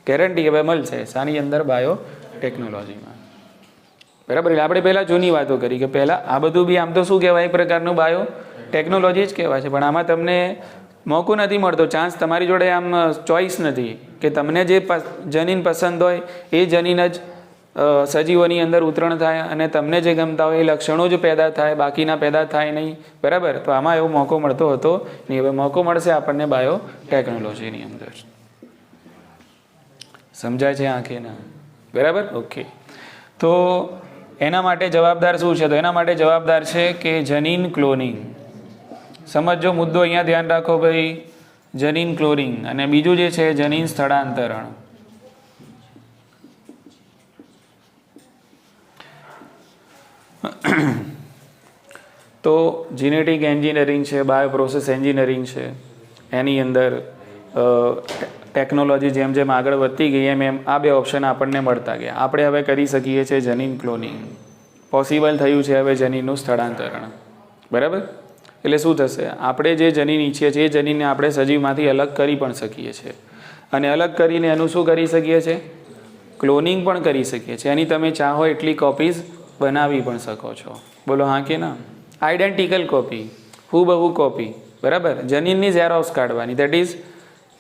ગેરંટી હવે મળશે શાની અંદર? બાયો ટેકનોલોજીમાં. બરાબર? એટલે આપણે પહેલાં જૂની વાતો કરી કે પહેલાં આ બધું બી આમ તો શું કહેવાય? એક પ્રકારનું બાયો ટેકનોલોજી જ કહેવાય છે, પણ આમાં તમને મોકો નથી મળતો, ચાન્સ તમારી જોડે આમ ચોઈસ નથી કે તમને જે જનીન પસંદ હોય એ જનીન જ સજીવોની અંદર ઉતરણ થાય અને તમને જે ગમતા હોય એ લક્ષણો જ પેદા થાય, બાકીના પેદા થાય નહીં. બરાબર? તો આમાં એવો મોકો મળતો હતો નહીં. હવે મોકો મળશે આપણને બાયો ટેકનોલોજીની અંદર. સમજાય છે આંખે ના? બરાબર? ઓકે. તો એના માટે જવાબદાર શું છે? તો એના માટે જવાબદાર છે કે જનીન ક્લોનિંગ. સમજો મુદ્દો અહીંયા ધ્યાન રાખો ભાઈ, જનીન ક્લોનિંગ. અને બીજું જે છે જનીન સ્થળાંતરણ. તો જીનેટિક એન્જિનિયરિંગ છે, બાયોપ્રોસેસ એન્જિનિયરિંગ છે, એની અંદર ટેકનોલોજી જેમ જેમ આગળ વધતી ગઈ એમ આ બે ઓપ્શન આપણને મળતા ગયા. આપણે હવે કરી શકીએ છીએ જનીન ક્લોનિંગ. પોસિબલ થયું છે હવે જનીનનું સ્થળાંતરણ. બરાબર? એટલે શું થશે? આપણે જે જનીન ઈચ્છીએ છીએ એ જનીનને આપણે સજીવમાંથી અલગ કરી પણ શકીએ છીએ અને અલગ કરીને એનું શું કરી શકીએ છીએ? ક્લોનિંગ પણ કરી શકીએ છીએ. એની તમે ચાહો એટલી કોપીઝ બનાવી પણ શકો છો. બોલો હા કે ના? આઈડેન્ટિકલ કોપી, હુબહુ કોપી. બરાબર? જનીનની ઝેરોક્સ કાઢવાની, દેટ ઇઝ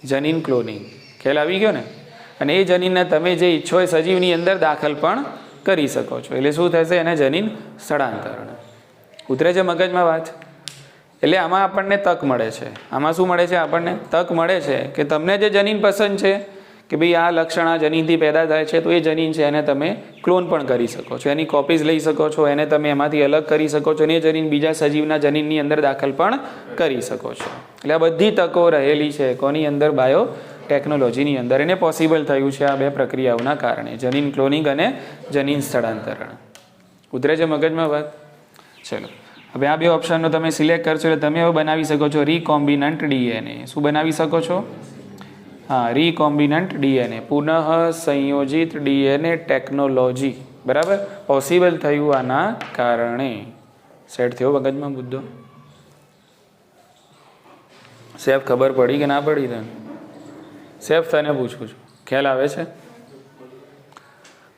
જનીન ક્લોનિંગ. ખ્યાલ આવી ગયો ને? અને એ જનીનને તમે જે ઈચ્છો એ સજીવની અંદર દાખલ પણ કરી શકો છો. એટલે શું થશે? એને જનીન સ્થળાંતરણ. ઉતરે છે મગજમાં વાત? એટલે આમાં આપણને તક મળે છે. આમાં શું મળે છે? આપણને તક મળે છે કે તમને જે જનીન પસંદ છે કે ભાઈ આ લક્ષણ આ જનીનથી પેદા થાય છે તો એ જનીન છે એને તમે ક્લોન પણ કરી શકો છો, એની કોપીઝ લઈ શકો છો, એને તમે એમાંથી અલગ કરી શકો છો અને એ જનીન બીજા સજીવના જનીનની અંદર દાખલ પણ કરી શકો છો. એટલે આ બધી તકો રહેલી છે કોની અંદર? બાયો ટેકનોલોજીની અંદર. એને પોસિબલ થયું છે આ બે પ્રક્રિયાઓના કારણે, જનીન ક્લોનિંગ અને જનીન સ્થળાંતરણ. ઉતરે છે મગજમાં વાત? ચલો હવે આ બે ઓપ્શનનો તમે સિલેક્ટ કરશો એટલે તમે હવે બનાવી શકો છો રીકોમ્બિનન્ટ ડીએનએ. શું બનાવી શકો છો? હા, રીકોમ્બિનન્ટ ડીએનએ, પુનઃ સંયોજિત ડીએનએ ટેકનોલોજી. બરાબર, પોસિબલ થયું આના કારણે. સેટ થયો મગજમાં મુદ્દો? સેફ ખબર પડી કે ના પડી? તને સેફ તને પૂછું છું, ખ્યાલ આવે છે?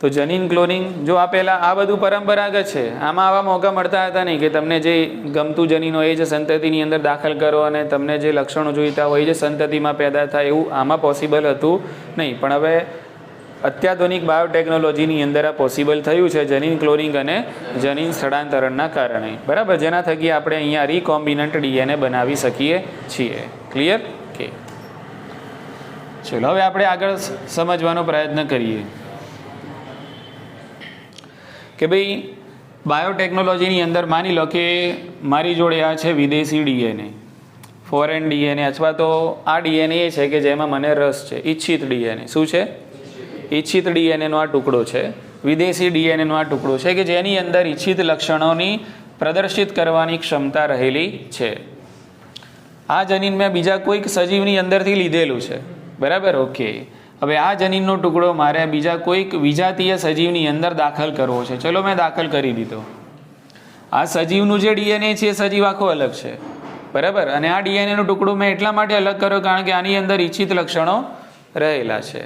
તો જનીન ક્લોનિંગ, જો આ પહેલાં આ બધું પરંપરાગત છે, આમાં આવા મોકા મળતા હતા નહીં કે તમને જે ગમતું જનીન હોય એ જ સંતતિની અંદર દાખલ કરો અને તમને જે લક્ષણો જોઈતા હોય એ જ સંતતિમાં પેદા થાય, એવું આમાં પોસિબલ હતું નહીં. પણ હવે અત્યાધુનિક બાયોટેકનોલોજીની અંદર આ પોસિબલ થયું છે, જનીન ક્લોનિંગ અને જનીન સ્થળાંતરણના કારણે. બરાબર, જેના થકી આપણે અહીંયા રીકોમ્બિનન્ટ ડીએનએ બનાવી શકીએ છીએ. ક્લિયર? કે ચલો હવે આપણે આગળ સમજવાનો પ્રયત્ન કરીએ કે ભાઈ બાયોટેકનોલોજીની અંદર માની લો કે મારી જોડે આ છે વિદેશી ડીએનએ, ફોરેન ડીએનએ, અથવા તો આ ડીએનએ એ છે કે જેમાં મને રસ છે, ઈચ્છિત ડીએનએ. શું છે? ઈચ્છિત ડીએનએનો આ ટુકડો છે, વિદેશી ડીએનએનો આ ટુકડો છે કે જેની અંદર ઈચ્છિત લક્ષણોની પ્રદર્શિત કરવાની ક્ષમતા રહેલી છે. આ જનીન મેં બીજા કોઈક સજીવની અંદરથી લીધેલું છે. બરાબર, ઓકે. હવે આ જનીનનો ટુકડો મારે બીજા કોઈક વિજાતીય સજીવની અંદર દાખલ કરવો છે. ચલો, મેં દાખલ કરી દીધો. આ સજીવનું જે ડીએનએ છે એ સજીવ આખો અલગ છે. બરાબર, અને આ ડીએનએનો ટુકડો મેં એટલા માટે અલગ કર્યો કારણ કે આની અંદર ઈચ્છિત લક્ષણો રહેલા છે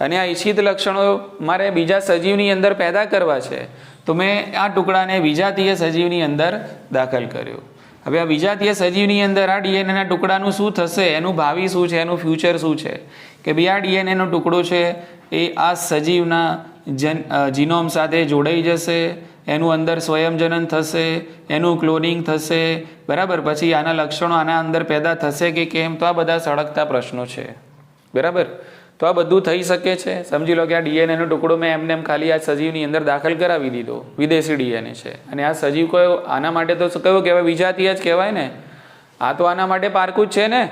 અને આ ઈચ્છિત લક્ષણો મારે બીજા સજીવની અંદર પેદા કરવા છે, તો મેં આ ટુકડાને વિજાતીય સજીવની અંદર દાખલ કર્યો. હવે આ વિજાતીય સજીવની અંદર આ ડીએનએના ટુકડાનું શું થશે, એનું ભાવિ શું છે, એનું ફ્યુચર શું છે કે ભાઈ આ ડીએનએનો ટુકડો છે એ આ સજીવના જીનોમ સાથે જોડાઈ જશે, એનું અંદર સ્વયંજનન થશે, એનું ક્લોનિંગ થશે. બરાબર, પછી આના લક્ષણો આના અંદર પેદા થશે કે કેમ, તો આ બધા સળગતા પ્રશ્નો છે. બરાબર, તો આ બધું થઈ શકે છે. સમજી લો કે આ ડીએનએનો ટુકડો મેં એમને એમ ખાલી આ સજીવની અંદર દાખલ કરાવી દીધો, વિદેશી ડીએનએ છે, અને આ સજીવ કયો આના માટે તો કયો કહેવાય? વિજાતીય જ કહેવાય ને. આ તો આના માટે પારખું જ છે ને.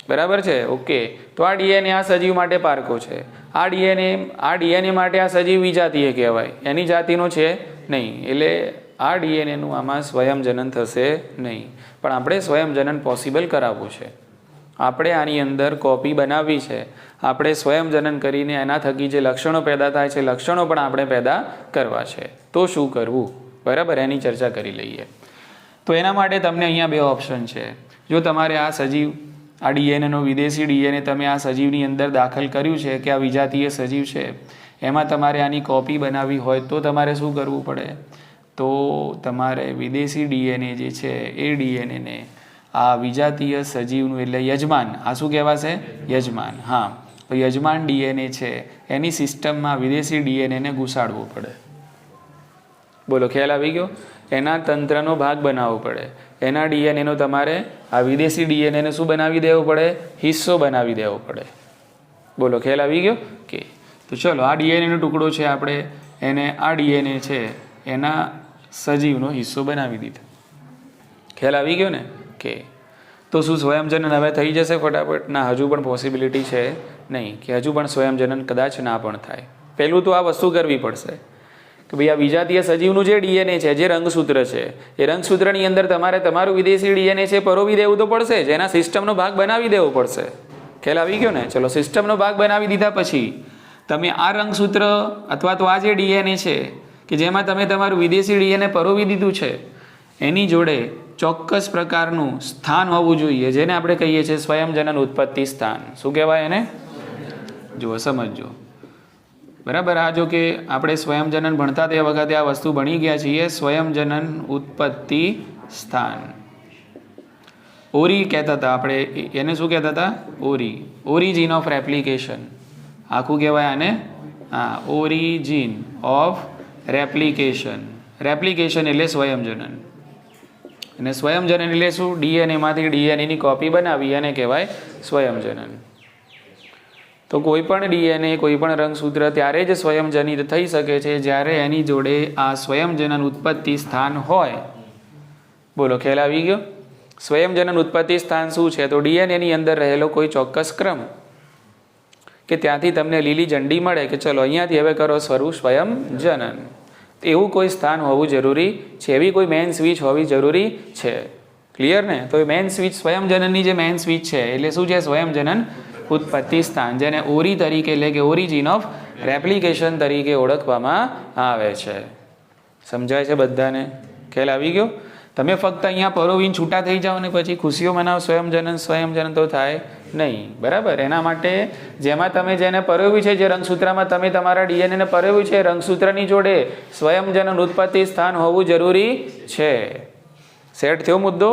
બરાબર છે, ઓકે. તો આ ડીએનએ આ સજીવ માટે પારખો છે. આ ડીએનએ માટે આ સજીવ વિજાતીય કહેવાય, એની જાતિનો છે નહીં, એટલે આ ડીએનએનું આમાં સ્વયંજનન થશે નહીં. પણ આપણે સ્વયંજનન પોસિબલ કરાવવું છે. આપણે આની અંદર કોપી બનાવવી છે. આપણે સ્વયંજનન કરીને એના થકી જે લક્ષણો પેદા થાય છે, લક્ષણો પણ આપણે પેદા કરવા છે. તો શું કરવું? બરાબર, એની ચર્ચા કરી લઈએ. તો એના માટે તમને અહીંયા બે ઓપ્શન છે. જો તમારે આ સજીવ, આ ડીએનએનો વિદેશી ડીએનએ તમે આ સજીવની અંદર દાખલ કર્યું છે કે આ વિજાતીય સજીવ છે, એમાં તમારે આની કોપી બનાવવી હોય તો તમારે શું કરવું પડે? તો તમારે વિદેશી ડીએનએ જે છે એ ડીએનએને આ વિજાતીય સજીવનું, એટલે યજમાન, આ શું કહેવાશે? યજમાન. હા, તો યજમાન ડીએનએ છે એની સિસ્ટમમાં વિદેશી ડીએનએને ઘુસાડવું પડે. બોલો, ખ્યાલ આવી ગયો? એના તંત્રનો ભાગ બનાવવો પડે. એના ડીએનએનો તમારે આ વિદેશી ડીએનએને શું બનાવી દેવો પડે? હિસ્સો બનાવી દેવો પડે. બોલો, ખ્યાલ આવી ગયો? કે તો ચલો, આ ડીએનએનો ટુકડો છે, આપણે એને આ ડીએનએ છે એના સજીવનો હિસ્સો બનાવી દીધો. ખ્યાલ આવી ગયો ને? કે તો શું સ્વયંજનન હવે થઈ જશે ફટાફટ? ના, હજુ પણ પોસિબિલિટી છે નહીં, કે હજુ પણ સ્વયંજનન કદાચ ના પણ થાય. પહેલું તો આ વસ્તુ કરવી પડશે કે ભાઈ આ વિજાતીય સજીવનું જે ડીએનએ છે, જે રંગસૂત્ર છે, એ રંગસૂત્રની અંદર તમારે તમારું વિદેશી ડીએનએ છે પરોવી દેવું તો પડશે જ, એના સિસ્ટમનો ભાગ બનાવી દેવો પડશે. ખ્યાલ આવી ગયો ને? ચલો, સિસ્ટમનો ભાગ બનાવી દીધા પછી તમે આ રંગસૂત્ર અથવા તો આ જે ડીએનએ છે કે જેમાં તમે તમારું વિદેશી ડીએનએ પરોવી દીધું છે, એની જોડે ચોક્કસ પ્રકારનું સ્થાન હોવું જોઈએ, જેને આપણે કહીએ છીએ સ્વયંજનન ઉત્પત્તિ સ્થાન. શું કહેવાય એને? જુઓ, સમજો. બરાબર, આ જો કે આપણે સ્વયંજનન ભણતા તે વખતે આ વસ્તુ ભણી ગયા છીએ. સ્વયંજનન ઉત્પત્તિ સ્થાન, ઓરી કહેતા હતા આપણે એને. શું કહેતા હતા? ઓરી, ઓરિજિન ઓફ રેપ્લિકેશન. આખું કહેવાય આને? હા, ઓરિજિન ઓફ રેપ્લિકેશન. રેપ્લિકેશન એટલે સ્વયંજનન, અને સ્વયંજનન એટલે શું? ડીએનએમાંથી ડીએનએની કોપી બનાવી અને કહેવાય સ્વયંજનન. તો કોઈ પણ ડીએનએ, કોઈ પણ રંગસૂત્ર ત્યારે જ સ્વયંજનિત થઈ શકે છે જ્યારે એની જોડે આ સ્વયંજનન ઉત્પત્તિ સ્થાન હોય. બોલો, ખ્યાલ આવી ગયો? સ્વયંજનન ઉત્પત્તિ સ્થાન શું છે? તો ડીએનએની અંદર રહેલો કોઈ ચોક્કસ ક્રમ કે ત્યાંથી તમને લીલી ઝંડી મળે કે ચલો અહીંયાથી હવે કરો સ્વયંજનન. એવું કોઈ સ્થાન હોવું જરૂરી છે, એવી કોઈ મેઇન સ્વિચ હોવી જરૂરી છે. ક્લિયર ને? તો એ મેઇન સ્વિચ સ્વયંજનનની જે મેઇન સ્વિચ છે એટલે શું છે? સ્વયંજનન ઉત્પત્તિ સ્થાન, જેને ઓરી તરીકે એટલે કે ઓરિજિન ઓફ રેપ્લિકેશન તરીકે ઓળખવામાં આવે છે. સમજાય છે બધાને? ખ્યાલ આવી ગયો? તમે ફક્ત અહીંયા પરોવીને છૂટા થઈ જાઓ ને પછી ખુશીઓ મનાવો સ્વયંજનન તો થાય નહીં. બરાબર? એના માટે જેમાં તમે જેને પરોવ્યું છે, જે રંગસૂત્રમાં તમે તમારા ડીએનએને પરોવ્યું છે, રંગસૂત્રની જોડે સ્વયંજનન ઉત્પત્તિ સ્થાન હોવું જરૂરી છે. સેટ થયો મુદ્દો?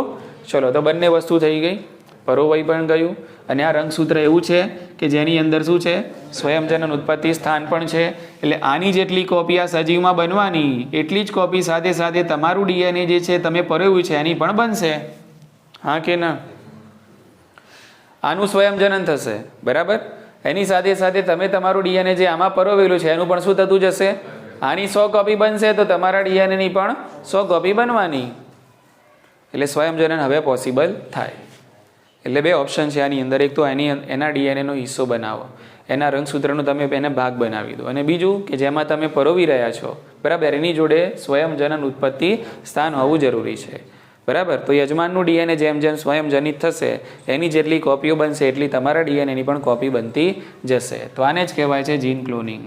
ચલો, તો બંને વસ્તુ થઈ ગઈ, પરોવાઈ પણ ગયું અને આ રંગસૂત્ર એવું છે કે જેની અંદર શું છે? સ્વયંજનન ઉત્પત્તિ સ્થાન પણ છે. એટલે આની જેટલી કોપી આ સજીવમાં બનવાની એટલી જ કોપી સાથે સાથે તમારું ડીએનએ જે છે તમે પરોવ્યું છે એની પણ બનશે. હા કે ના? આનું સ્વયંજનન થશે. બરાબર? એની સાથે સાથે તમે તમારું ડીએનએ જે આમાં પરોવેલું છે એનું પણ શું થતું જશે? આની 100 કોપી બનશે તો તમારા ડીએનએની પણ 100 કોપી બનવાની. એટલે સ્વયંજનન હવે પોસિબલ થાય. એટલે બે ઓપ્શન છે આની અંદર. એક તો એના ડીએનએનો હિસ્સો બનાવો, એના રંગસૂત્રનો તમે એને ભાગ બનાવી દો, અને બીજું કે જેમાં તમે પરોવી રહ્યા છો, બરાબર, એની જોડે સ્વયંજનન ઉત્પત્તિ સ્થાન હોવું જરૂરી છે. બરાબર? તો યજમાનનું ડીએનએ જેમ જેમ સ્વયંજનિત થશે એની જેટલી કોપીઓ બનશે એટલી તમારા ડીએનએની પણ કોપી બનતી જશે. તો આને જ કહેવાય છે જીન ક્લોનિંગ.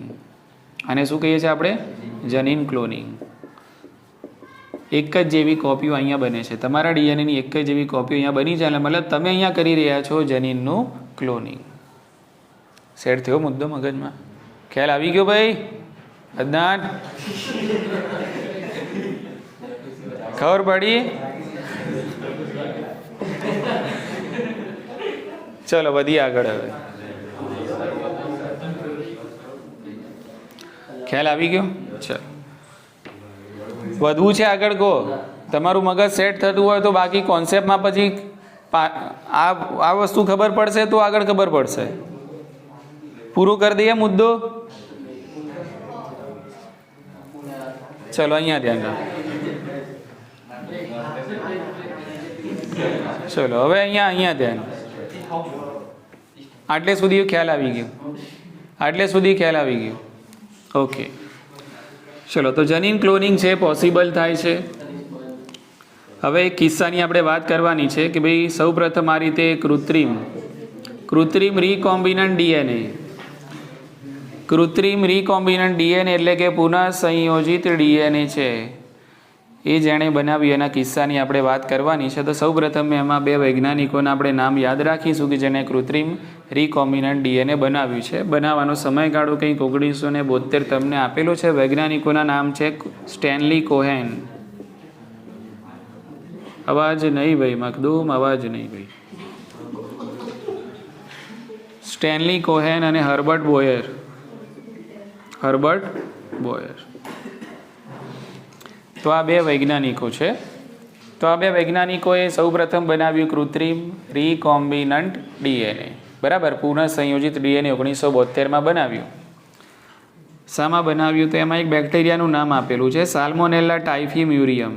આને શું કહીએ છીએ આપણે? જનીન ક્લોનિંગ. એક જ જેવી કોપીઓ અહીંયા બને છે, તમારા ડીએનએની એક જ જેવી કોપીઓ અહીંયા બની જાય, મતલબ તમે અહીંયા કરી રહ્યા છો જનીનનું ક્લોનિંગ. સેટ થયો મુદ્દો મગજમાં? ખ્યાલ આવી ગયો ભાઈ? અદનાન ખબર પડી? ચલો વધી આગળ. હવે ખ્યાલ આવી ગયો? ચલો વધવું છે આગળ? કહો. તમારું મગજ સેટ થતું હોય તો બાકી કોન્સેપ્ટમાં પછી આ વસ્તુ ખબર પડશે તો આગળ ખબર પડશે. પૂરું કરી દઈએ મુદ્દો? ચલો અહીંયા ધ્યાન રાખો. ચલો હવે અહીંયા ધ્યાન. આટલે સુધી ખ્યાલ આવી ગયો? આટલે સુધી ખ્યાલ આવી ગયો? ઓકે. ચલો, તો જનીન ક્લોનિંગ છે, પોસિબલ થાય છે. હવે એક કિસ્સાની આપણે વાત કરવાની છે કે ભાઈ સૌ પ્રથમ આ રીતે કૃત્રિમ રીકોમ્બિનન્ટ ડીએનએ. કૃત્રિમ રીકોમ્બિનન્ટ ડીએનએ એટલે કે પુનઃ સંયોજિત ડીએનએ છે એ જેણે બનાવ્યું એના કિસ્સાની આપણે વાત કરવાની છે. તો સૌ પ્રથમ એમાં બે વૈજ્ઞાનિકોના આપણે નામ યાદ રાખીશું કે જેણે કૃત્રિમ રીકોમ્બિનન્ટ ડીએનએ બનાવ્યું છે. બનાવવાનો સમયગાળો કંઈક 1972 તમને આપેલો છે. વૈજ્ઞાનિકોના નામ છે સ્ટેનલી કોહેન. અવાજ નહીં ભાઈ મખદૂમ, અવાજ નહીં ભાઈ. સ્ટેનલી કોહેન અને હર્બર્ટ બોયર. તો આ બે વૈજ્ઞાનિકો છે. તો આ બે વૈજ્ઞાનિકોએ સૌપ્રથમ બનાવ્યું કૃત્રિમ રીકોમ્બિનન્ટ ડીએનએ. બરાબર? પુનઃ સંયોજિત ડીએનએ 1972માં બનાવ્યું. શામાં બનાવ્યું? તો એમાં એક બેક્ટેરિયાનું નામ આપેલું છે સાલ્મોનેલા ટાઇફીમ્યુરિયમ.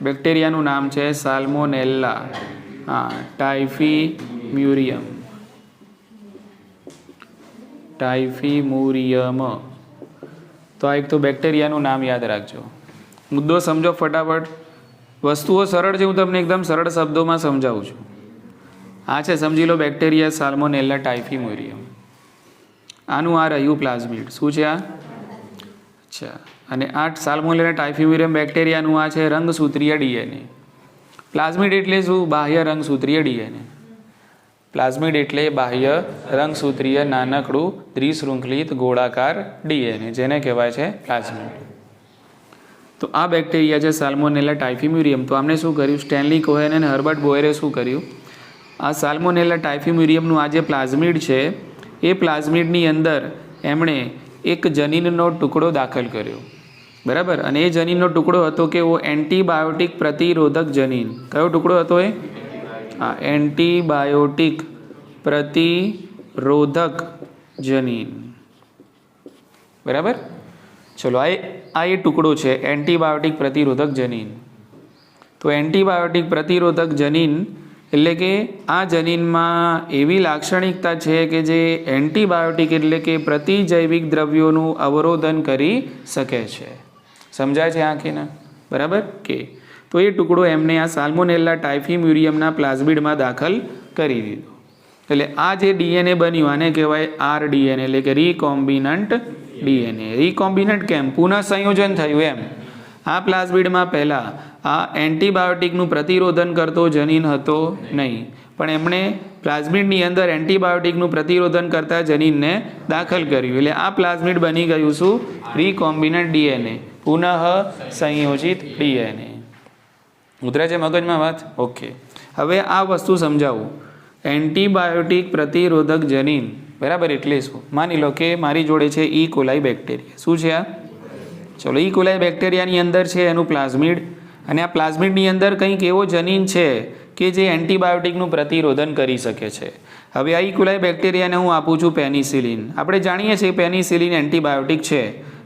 બેક્ટેરિયાનું નામ છે સાલ્મોનેલા ટાઇફીમ્યુરિયમ. તો આ એક તો બેક્ટેરિયાનું નામ યાદ રાખજો. મુદ્દો સમજો ફટાફટ. વસ્તુઓ સરળ છે, હું તમને એકદમ સરળ શબ્દોમાં સમજાવું છું. આ છે, સમજી લો, બેક્ટેરિયા સાલ્મોનેલા ટાઇફીમ્યુરિયમ. આનું આ રહ્યું પ્લાઝમિડ. શું છે આ? અચ્છા. અને આ સાલ્મોનેલા ટાઇફીમ્યુરિયમ બેક્ટેરિયાનું આ છે રંગસૂત્રીય ડીએનએ. પ્લાઝમિડ એટલે શું? બાહ્ય રંગસૂત્રીય ડીએનએ. પ્લાઝમિડ એટલે બાહ્ય રંગસૂત્રીય નાનકડું દ્વિશૃંખલિત ગોળાકાર ડીએનએ, જેને કહેવાય છે પ્લાઝમિડ. તો આ બેક્ટેરિયા છે સાલ્મોનેલા ટાઇફીમ્યુરિયમ. તો આમને શું કર્યું? સ્ટેનલી કોહેન અને હર્બર્ટ બોયરે શું કર્યું? આ સાલ્મોનેલા ટાઇફીમ્યુરિયમનું આ જે પ્લાઝમિડ છે એ પ્લાઝમિડની અંદર એમણે એક જનીનનો ટુકડો દાખલ કર્યો. બરાબર? અને એ જનીનનો ટુકડો હતો કે ઓ એન્ટીબાયોટિક પ્રતિરોધક જનીન. કયો ટુકડો હતો એ? એન્ટીબાયોટિક પ્રતિરોધક જનીન. બરાબર? ચલો, આ એ ટુકડો છે એન્ટીબાયોટિક પ્રતિરોધક જનીન. તો એન્ટીબાયોટિક પ્રતિરોધક જનીન એટલે કે આ જનીનમાં એવી લાક્ષણિકતા છે કે જે એન્ટીબાયોટિક એટલે કે પ્રતિજૈવિક દ્રવ્યોનું અવરોધન કરી શકે છે. સમજાય છે આખીને? બરાબર કે તો એ ટુકડો એમને આ સાલ્મોનેલા ટાઇફીમ્યુરિયમના પ્લાઝમિડમાં દાખલ કરી દીધો. એટલે આ જે ડીએનએ બન્યું આને કહેવાય આરડીએનએ એટલે કે રીકોમ્બિનન્ટ ડીએનએ. રીકોમ્બિનન્ટ કેમ? પુનઃ સંયોજન થયું એમ. આ પ્લાઝમિડમાં પહેલાં આ એન્ટીબાયોટિકનું પ્રતિરોધન કરતો જનીન હતો નહીં, પણ એમણે પ્લાઝમિડની અંદર એન્ટીબાયોટિકનું પ્રતિરોધન કરતા જનીનને દાખલ કર્યું. એટલે આ પ્લાઝમિડ બની ગયું શું? રીકોમ્બિનન્ટ ડીએનએ, પુનઃ સંયોજિત ડીએનએ. ઉતરે છે મગજમાં વાત? ઓકે. હવે આ વસ્તુ સમજાવું. એન્ટીબાયોટિક પ્રતિરોધક જનીન બરાબર એટલે શું? માની લો કે મારી જોડે છે ઈ કોલાઈ બેક્ટેરિયા. શું છે આ? ચલો, ઈ કોલાઈ બેક્ટેરિયાની અંદર છે એનું પ્લાઝમિડ, અને આ પ્લાઝમિડની અંદર કંઈક એવો જનીન છે કે જે એન્ટીબાયોટિકનું પ્રતિરોધન કરી શકે છે. હવે આ ઈ કોલાઈ બેક્ટેરિયાને હું આપું છું પેનિસિલિન. આપણે જાણીએ છીએ પેનિસિલિન એન્ટીબાયોટિક છે,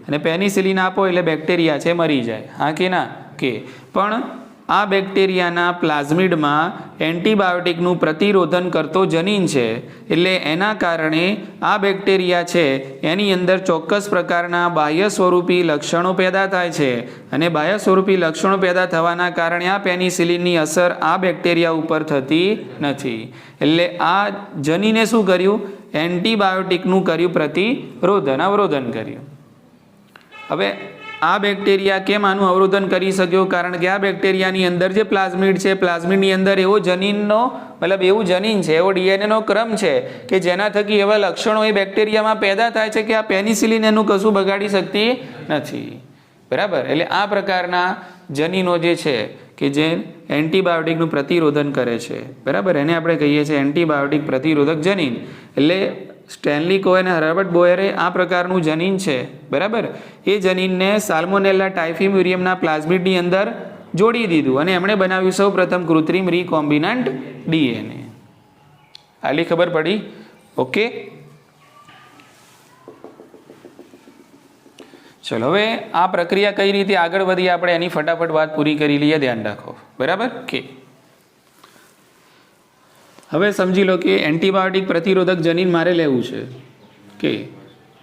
અને પેનિસિલિન આપો એટલે બેક્ટેરિયા છે મરી જાય. હા કે ના? કે પણ આ બેક્ટેરિયાના પ્લાઝમિડમાં એન્ટીબાયોટિકનું પ્રતિરોધન કરતો જનીન છે. એટલે એના કારણે આ બેક્ટેરિયા છે એની અંદર ચોક્કસ પ્રકારના બાહ્ય સ્વરૂપી લક્ષણો પેદા થાય છે, અને બાહ્ય સ્વરૂપી લક્ષણો પેદા થવાના કારણે આ પેનિસિલિનની અસર આ બેક્ટેરિયા ઉપર થતી નથી. એટલે આ જનીને શું કર્યું? એન્ટીબાયોટિકનું કર્યું પ્રતિરોધન, અવરોધન કર્યું. હવે આ બેક્ટેરિયા કેમ આનું અવરોધન કરી શક્યો? કારણ કે આ બેક્ટેરિયાની અંદર જે પ્લાઝમિડ છે, પ્લાઝમિડની અંદર એવો જનીનનો મતલબ એવું જનીન છે, એવો ડીએનએનો ક્રમ છે કે જેના થકી એવા લક્ષણો એ બેક્ટેરિયામાં પેદા થાય છે કે આ પેનિસિલિન એનું કશું બગાડી શકતી નથી. બરાબર? એટલે આ પ્રકારના જનીનો જે છે કે જે એન્ટીબાયોટિકનું પ્રતિરોધન કરે છે, બરાબર, એને આપણે કહીએ છીએ એન્ટીબાયોટિક પ્રતિરોધક જનીન. એટલે સ્ટેનલી કોએ અને હર્બર્ટ બોયરે આ પ્રકારનું જનીન છે, બરાબર, એ જનીનને સાલ્મોનેલા ટાઇફીમ્યુરિયમના પ્લાઝમિડની અંદર જોડી દીધું, અને એમણે બનાવ્યું સૌ પ્રથમ કૃત્રિમ રીકોમ્બિનન્ટ ડીએનએ. આટલી ખબર પડી? ઓકે. ચલો, હવે આ પ્રક્રિયા કઈ રીતે આગળ વધી આપણે એની ફટાફટ વાત પૂરી કરી લઈએ. ધ્યાન રાખો. બરાબર કે હવે સમજી લો કે એન્ટીબાયોટિક પ્રતિરોધક જનીન મારે લેવું છે કે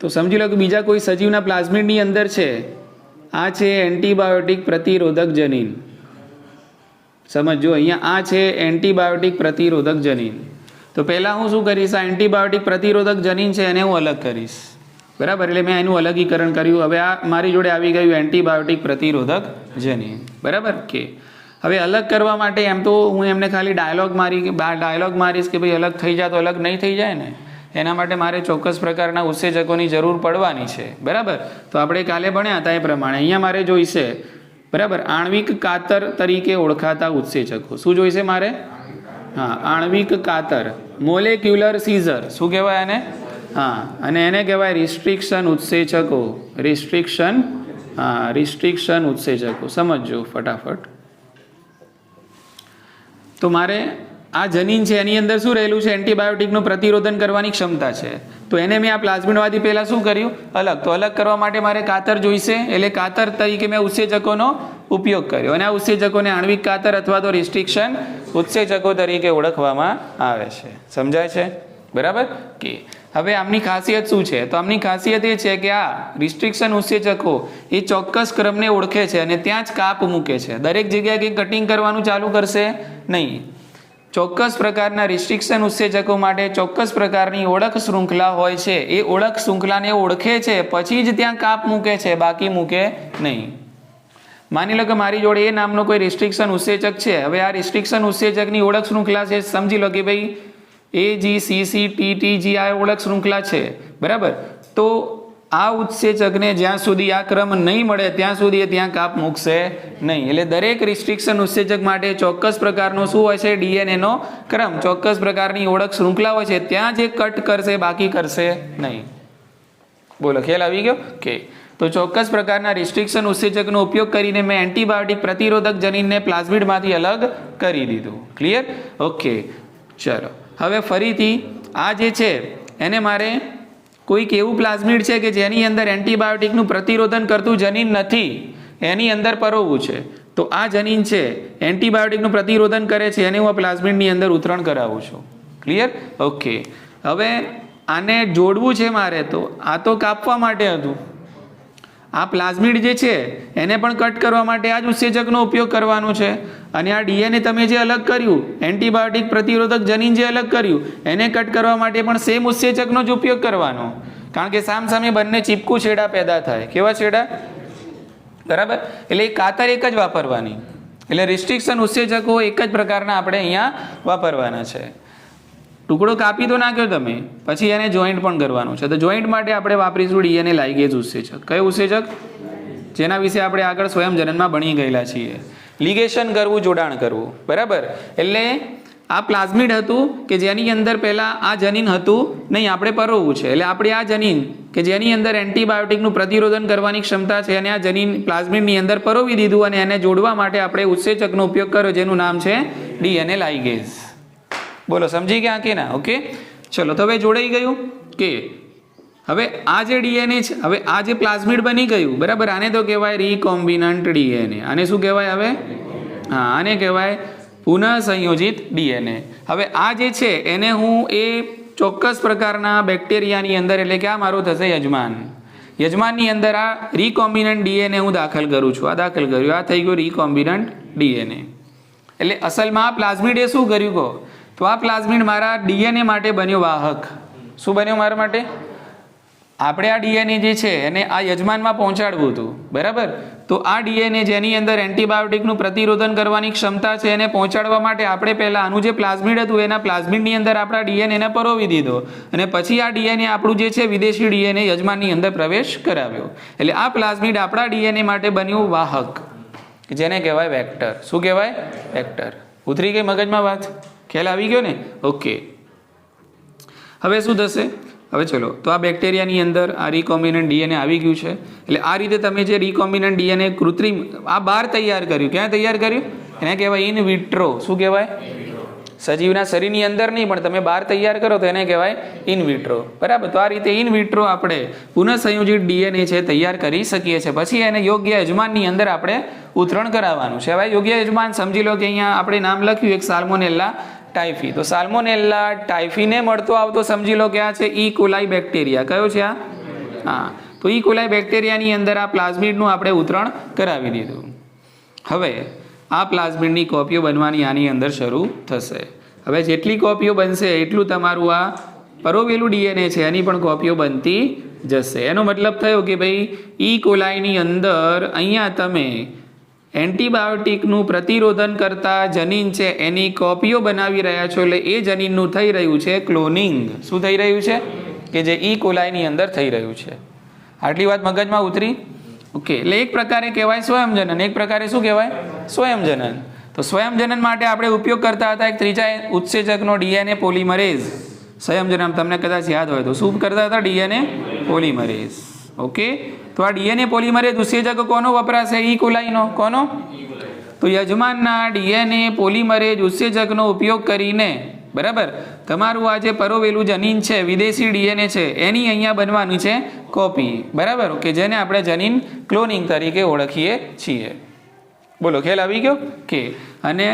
તો સમજી લો કે બીજા કોઈ સજીવના પ્લાઝમિડની અંદર છે. આ છે એન્ટીબાયોટિક પ્રતિરોધક જનીન. સમજો, અહીંયા આ છે એન્ટીબાયોટિક પ્રતિરોધક જનીન. તો પહેલાં હું શું કરીશ? આ એન્ટીબાયોટિક પ્રતિરોધક જનીન છે એને હું અલગ કરીશ. બરાબર? એટલે મેં એનું અલગીકરણ કર્યું. હવે આ મારી જોડે આવી ગયું એન્ટીબાયોટિક પ્રતિરોધક જનીન. બરાબર કે હવે અલગ કરવા માટે એમ તો હું એમને ખાલી ડાયલોગ મારીશ કે ભાઈ અલગ થઈ જાય, તો અલગ નહીં થઈ જાય ને. એના માટે મારે ચોક્કસ પ્રકારના ઉત્સેચકોની જરૂર પડવાની છે. બરાબર? તો આપણે કાલે ભણ્યા હતા એ પ્રમાણે અહીંયા મારે જોઈશે, બરાબર, આણ્વિક કાતર તરીકે ઓળખાતા ઉત્સેચકો. શું જોઈશે મારે? હા, આણ્વિક કાતર, મોલેક્યુલર સીઝર. શું કહેવાય એને? હા, અને એને કહેવાય રિસ્ટ્રિક્શન ઉત્સેચકો. રિસ્ટ્રિક્શન ઉત્સેચકો. સમજજો ફટાફટ. તો મારે આ જનીન છે એની અંદર શું રહેલું છે? એન્ટીબાયોટિકનું પ્રતિરોધન કરવાની ક્ષમતા છે. તો એને મેં આ પ્લાઝમિડમાંથી પહેલાં શું કર્યું? અલગ. તો અલગ કરવા માટે મારે કાતર જોઈશે, એટલે કાતર તરીકે મેં ઉત્સેચકોનો ઉપયોગ કર્યો, અને આ ઉત્સેચકોને આણ્વિક કાતર અથવા તો રિસ્ટ્રિક્શન ઉત્સેચકો તરીકે ઓળખવામાં આવે છે. સમજાય છે? બરાબર કે હવે આમની ખાસિયત શું છે? તો આમની ખાસિયત એ છે કે આ રિસ્ટ્રિક્શન ઉત્સેચકો એ ચોક્કસ ક્રમને ઓળખે છે અને ત્યાં જ કાપ મૂકે છે. દરેક જગ્યાએ કંઈ કટિંગ કરવાનું ચાલુ કરશે નહીં. ચોક્કસ પ્રકારના રિસ્ટ્રિક્શન ઉત્સેચકો માટે ચોક્કસ પ્રકારની ઓળખ શૃંખલા હોય છે. એ ઓળખ શૃંખલાને ઓળખે છે પછી જ ત્યાં કાપ મૂકે છે, બાકી મૂકે નહીં. માની લો કે મારી જોડે એ નામનો કોઈ રિસ્ટ્રિક્શન ઉત્સેચક છે. હવે આ રિસ્ટ્રિક્શન ઉત્સેચકની ઓળખ શૃંખલા છે. સમજી લો કે ભાઈ AGCC-TTG આ ઓળખ શૃંખલા છે. બરાબર? તો આ ઉત્સેચકને જ્યાં સુધી આ ક્રમ નહીં મળે ત્યાં સુધી એ ત્યાં કાપ મૂકશે નહીં. એટલે દરેક રિસ્ટ્રિક્શન ઉત્સેચક માટે ચોક્કસ પ્રકારનો શું હોય છે? ડીએનએનો ક્રમ, ચોક્કસ પ્રકારની ઓળખ શૃંખલા હોય છે. ત્યાં જે કટ કરશે, બાકી કરશે નહીં. બોલો, ખ્યાલ આવી ગયો કે તો ચોક્કસ પ્રકારના રિસ્ટ્રિક્શન ઉત્સેચકનો ઉપયોગ કરીને મેં એન્ટીબાયોટિક પ્રતિરોધક જનીનને પ્લાઝમિડમાંથી અલગ કરી દીધું. ક્લિયર? ઓકે. ચલો, હવે ફરીથી આ જે છે એને મારે કોઈક એવું પ્લાઝમિડ છે કે જેની અંદર એન્ટીબાયોટિકનું પ્રતિરોધન કરતું જનીન નથી, એની અંદર પરોવવું છે. તો આ જનીન છે એન્ટીબાયોટિકનું પ્રતિરોધન કરે છે, એને હું આ પ્લાઝમિડની અંદર ઉતરણ કરાવું છું. ક્લિયર? ઓકે. હવે આને જોડવું છે મારે, તો આ તો કાપવા માટે હતું. આ પ્લાઝમિડ જે છે એને પણ કટ કરવા માટે આ જ ઉત્સેચકનો ઉપયોગ કરવાનો છે. અને આ ડીએનએ તમે જે અલગ કર્યું, એન્ટીબાયોટિક પ્રતિરોધક જનીન જે અલગ કર્યું, એને કટ કરવા માટે પણ સેમ ઉત્સેચકનો જ ઉપયોગ કરવાનો. કારણ કે સામસામે બંને ચીપકું છેડા પેદા થાય. કેવા છેડા? બરાબર. એટલે એ કાતર એક જ વાપરવાની. એટલે રિસ્ટ્રિક્શન ઉત્સેચકો એક જ પ્રકારના આપણે અહીંયા વાપરવાના છે. ટુકડો કાપી તો નાખ્યો તમે, પછી એને જોઈન્ટ પણ કરવાનું છે. તો જોઈન્ટ માટે આપણે વાપરીશું ડીએનએ લાઇગેજ ઉત્સેચક. કયો ઉત્સેચક? જેના વિશે આપણે આગળ સ્વયંજનનમાં ભણી ગયેલા છીએ. લિગેશન કરવું, જોડાણ કરવું. બરાબર. એટલે આ પ્લાઝમિડ હતું કે જેની અંદર પહેલાં આ જનીન હતું નહીં, આપણે પરોવવું છે. એટલે આપણે આ જનીન કે જેની અંદર એન્ટીબાયોટિકનું પ્રતિરોધન કરવાની ક્ષમતા છે, અને આ જનીન પ્લાઝમિડની અંદર પરોવી દીધું, અને એને જોડવા માટે આપણે ઉત્સેચકનો ઉપયોગ કર્યો, જેનું નામ છે ડીએનએ લાઇગેઝ. બોલો, સમજી ગયા કે ના? ઓકે, ચલો. તો હવે જોડાઈ ગયું કે હવે આ જે ડીએનએ છે, હવે આ જે પ્લાઝમિડ બની ગયું, બરાબર, આને તો કહેવાય રીકોમ્બિનન્ટ ડીએનએ. આને શું કહેવાય? હવે હા, આને કહેવાય પુનઃ સંયોજિત ડીએનએ. હવે આ જે છે એને હું એ ચોક્કસ પ્રકારના બેક્ટેરિયાની અંદર, એટલે કે આ મારું થશે યજમાન, યજમાનની અંદર આ રીકોમ્બિનન્ટ ડીએનએ હું દાખલ કરું છું. આ દાખલ કર્યું, આ થઈ ગયું રીકોમ્બિનન્ટ ડીએનએ. એટલે અસલમાં આ પ્લાઝમિડે શું કર્યું કહો? તો આ પ્લાઝમિડ મારા ડીએનએ માટે બન્યો વાહક. શું બન્યો મારા માટે? આપણે આ ડીએનએ જે છે એને આ યજમાનમાં પહોંચાડવું હતું. બરાબર. તો આ ડીએનએ જેની અંદર એન્ટીબાયોટિકનું પ્રતિરોધન કરવાની ક્ષમતા છે, એને પહોંચાડવા માટે આપણે પહેલાં આનું જે પ્લાઝમિડ હતું એના પ્લાઝમિડની અંદર આપણા ડીએનએને પરોવી દીધો, અને પછી આ ડીએનએ આપણું જે છે વિદેશી ડીએનએ યજમાનની અંદર પ્રવેશ કરાવ્યો. એટલે આ પ્લાઝમિડ આપણા ડીએનએ માટે બન્યું વાહક, જેને કહેવાય વેક્ટર. શું કહેવાય? વેક્ટર. ઉતરી ગઈ મગજમાં વાત? ખ્યાલ આવી ગયો ને? ઓકે. હવે શું થશે? હવે ચલો, તો આ બેક્ટેરિયાની અંદર આ રીકોમ્બિનન્ટ ડીએનએ આવી ગયું છે. એટલે આ રીતે તમે જે રીકોમ્બિનન્ટ ડીએનએ કૃત્રિમ આ બહાર તૈયાર કર્યું. ક્યાં તૈયાર કર્યું? એને કહેવાય ઇન વિટ્રો. શું કહેવાય? સજીવના શરીરની અંદર નહીં, પણ તમે બહાર તૈયાર કરો તો એને કહેવાય ઇન વિટ્રો. બરાબર. તો આ રીતે ઇન વિટ્રો આપણે પુનઃ સંયોજિત ડીએનએ છે તૈયાર કરી શકીએ છીએ. પછી એને યોગ્ય યજમાનની અંદર આપણે ઉતરણ કરાવવાનું છે. હવે યોગ્ય યજમાન સમજી લો કે અહીંયા આપણે નામ લખ્યું એક સાલ્મોનેલા ટાઇફી. તો સાલ્મોનેલા ટાઇફીને મળતો આવતો સમજી લો કે આ છે ઈ કોલાઈ બેક્ટેરિયા. કયો છે આ? હા. તો ઈ કોલાઈ બેક્ટેરિયાની અંદર આ પ્લાઝમિડનું આપણે ઉતરણ કરાવી દીધું. હવે આ પ્લાઝમિડની કોપીઓ બનવાની આની અંદર શરૂ થશે. હવે જેટલી કોપીઓ બનશે એટલું તમારું આ પરોવેલું ડીએનએ છે એની પણ કોપીઓ બનતી જશે. એનો મતલબ થયો કે ભાઈ ઈ કોલાઈની અંદર અહીંયા તમે એન્ટીબાયોટિકનું પ્રતિરોધન કરતા જનીન છે એની કોપીઓ બનાવી રહ્યા છો. એટલે એ જનીનનું થઈ રહ્યું છે ક્લોનિંગ. શું થઈ રહ્યું છે? કે જે ઈ કોલાઈની અંદર થઈ રહ્યું છે. આટલી વાત મગજમાં ઉતરી? ઓકે. એટલે એક પ્રકારે કહેવાય સ્વયંજનન, એક પ્રકારે શું કહેવાય? સ્વયંજનન. તો સ્વયંજનન માટે આપણે ઉપયોગ કરતા હતા એક ત્રીજા ઉત્સેચકનો ડીએનએ પોલિમરેઝ. સ્વયંજનન તમને કદાચ યાદ હોય તો શું કરતા હતા? DNA polymerase. ઓકે. તો આ ડીએનએ પોલિમરેઝ ઉત્સેચક કોનો વપરાશે? ઈ કોલાઈનો. કોનો? તો યજમાનના ડીએનએ પોલિમરેઝ ઉત્સેચકનો ઉપયોગ કરીને, બરાબર, તમારું આ જે પરોવેલું જનીન છે વિદેશી ડીએનએ છે એની અહીંયા બનવાની છે કોપી. બરાબર. કે જેને આપણે જનીન ક્લોનિંગ તરીકે ઓળખીએ છીએ. બોલો, ખ્યાલ આવી ગયો કે? અને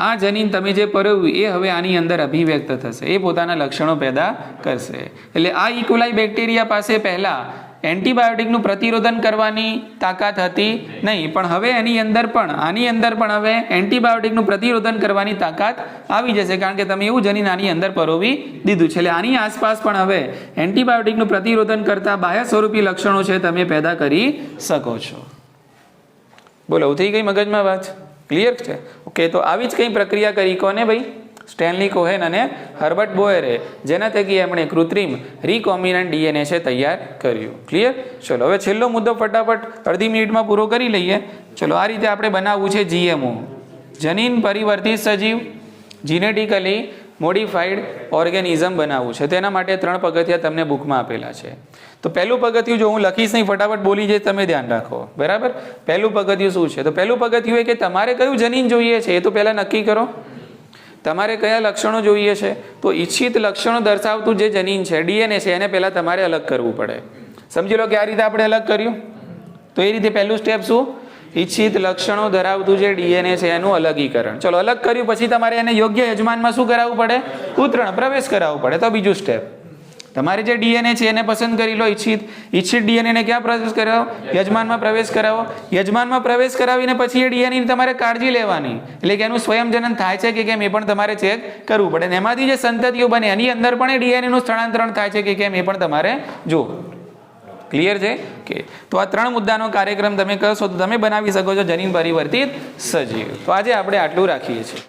આ જનીન તમે જે પરોવ્યું એ હવે આની અંદર અભિવ્યક્ત થશે, એ પોતાના લક્ષણો પેદા કરશે. એટલે આ ઈ કોલાઈ બેક્ટેરિયા પાસે પહેલાં એન્ટીબાયોટિકનું પ્રતિરોધન કરવાની તાકાત હતી નહીં, પણ હવે એની અંદર પણ આની અંદર પણ હવે એન્ટીબાયોટિકનું પ્રતિરોધન કરવાની તાકાત આવી જશે, કારણ કે તમે એવું જનીન આની અંદર પરોવી દીધું છે. એટલે આની આસપાસ પણ હવે એન્ટીબાયોટિકનું પ્રતિરોધન કરતા બાહ્ય સ્વરૂપી લક્ષણો છે તમે પેદા કરી શકો છો. બોલો, ઉતરી ગઈ મગજમાં વાત? ક્લિયર છે? ઓકે. તો આવી જ કંઈ પ્રક્રિયા કરી કોને ભાઈ? સ્ટેનલી કોહેન અને હર્બર્ટ બોયરે, જેના થકી એમણે કૃત્રિમ રીકોમ્બિનન્ટ ડીએનએ છે તૈયાર કર્યું. ક્લિયર? ચલો, હવે છેલ્લો મુદ્દો ફટાફટ અડધી મિનિટમાં પૂરો કરી લઈએ. ચલો, આ રીતે આપણે બનાવવું છે જીએમઓ, જનીન પરિવર્તિત સજીવ, જીનેટિકલી મોડિફાઈડ ઓર્ગેનિઝમ બનાવવું છે. તેના માટે 3 પગથિયા તમને બુકમાં આપેલા છે. તો પહેલું પગથિયું જો હું લખીશ નહીં, ફટાફટ બોલી જઈશ, તમે ધ્યાન રાખો. બરાબર. પહેલું પગથિયું શું છે? તો પહેલું પગથિયું એ કે તમારે કયું જનીન જોઈએ છે એ તો પહેલાં નક્કી કરો. તમારે કયા લક્ષણો જોઈએ છે? તો ઈચ્છિત લક્ષણો દર્શાવતું જે જનીન છે ડીએનએ છે એને પહેલાં તમારે અલગ કરવું પડે. સમજી લો કે આ રીતે આપણે અલગ કર્યું. તો એ રીતે પહેલું સ્ટેપ શું? ઈચ્છિત લક્ષણો ધરાવતું જે ડીએનએ છે એનું અલગીકરણ. ચલો અલગ કર્યું પછી તમારે એને યોગ્ય યજમાનમાં શું કરાવવું પડે? ઉતરણ પ્રવેશ કરાવવું પડે. તો બીજું સ્ટેપ, તમારે જે ડીએનએ છે એને પસંદ કરી લો. ઈચ્છિત ડીએનએ ક્યાં પ્રવેશ કરાવો? યજમાનમાં પ્રવેશ કરાવો. યજમાનમાં પ્રવેશ કરાવીને પછી એ ડીએનએની તમારે કાળજી લેવાની, એટલે કે એનું સ્વયંજનન થાય છે કે કેમ એ પણ તમારે ચેક કરવું પડે. અને એમાંથી જે સંતતિઓ બને એની અંદર પણ એ ડીએનએનું સ્થળાંતરણ થાય છે કે કેમ એ પણ તમારે જુઓ. ક્લિયર છે કે? તો આ 3 મુદ્દાનો કાર્યક્રમ તમે કરશો તો તમે બનાવી શકો છો જનીન પરિવર્તિત સજીવ. તો આજે આપણે આટલું રાખીએ છીએ.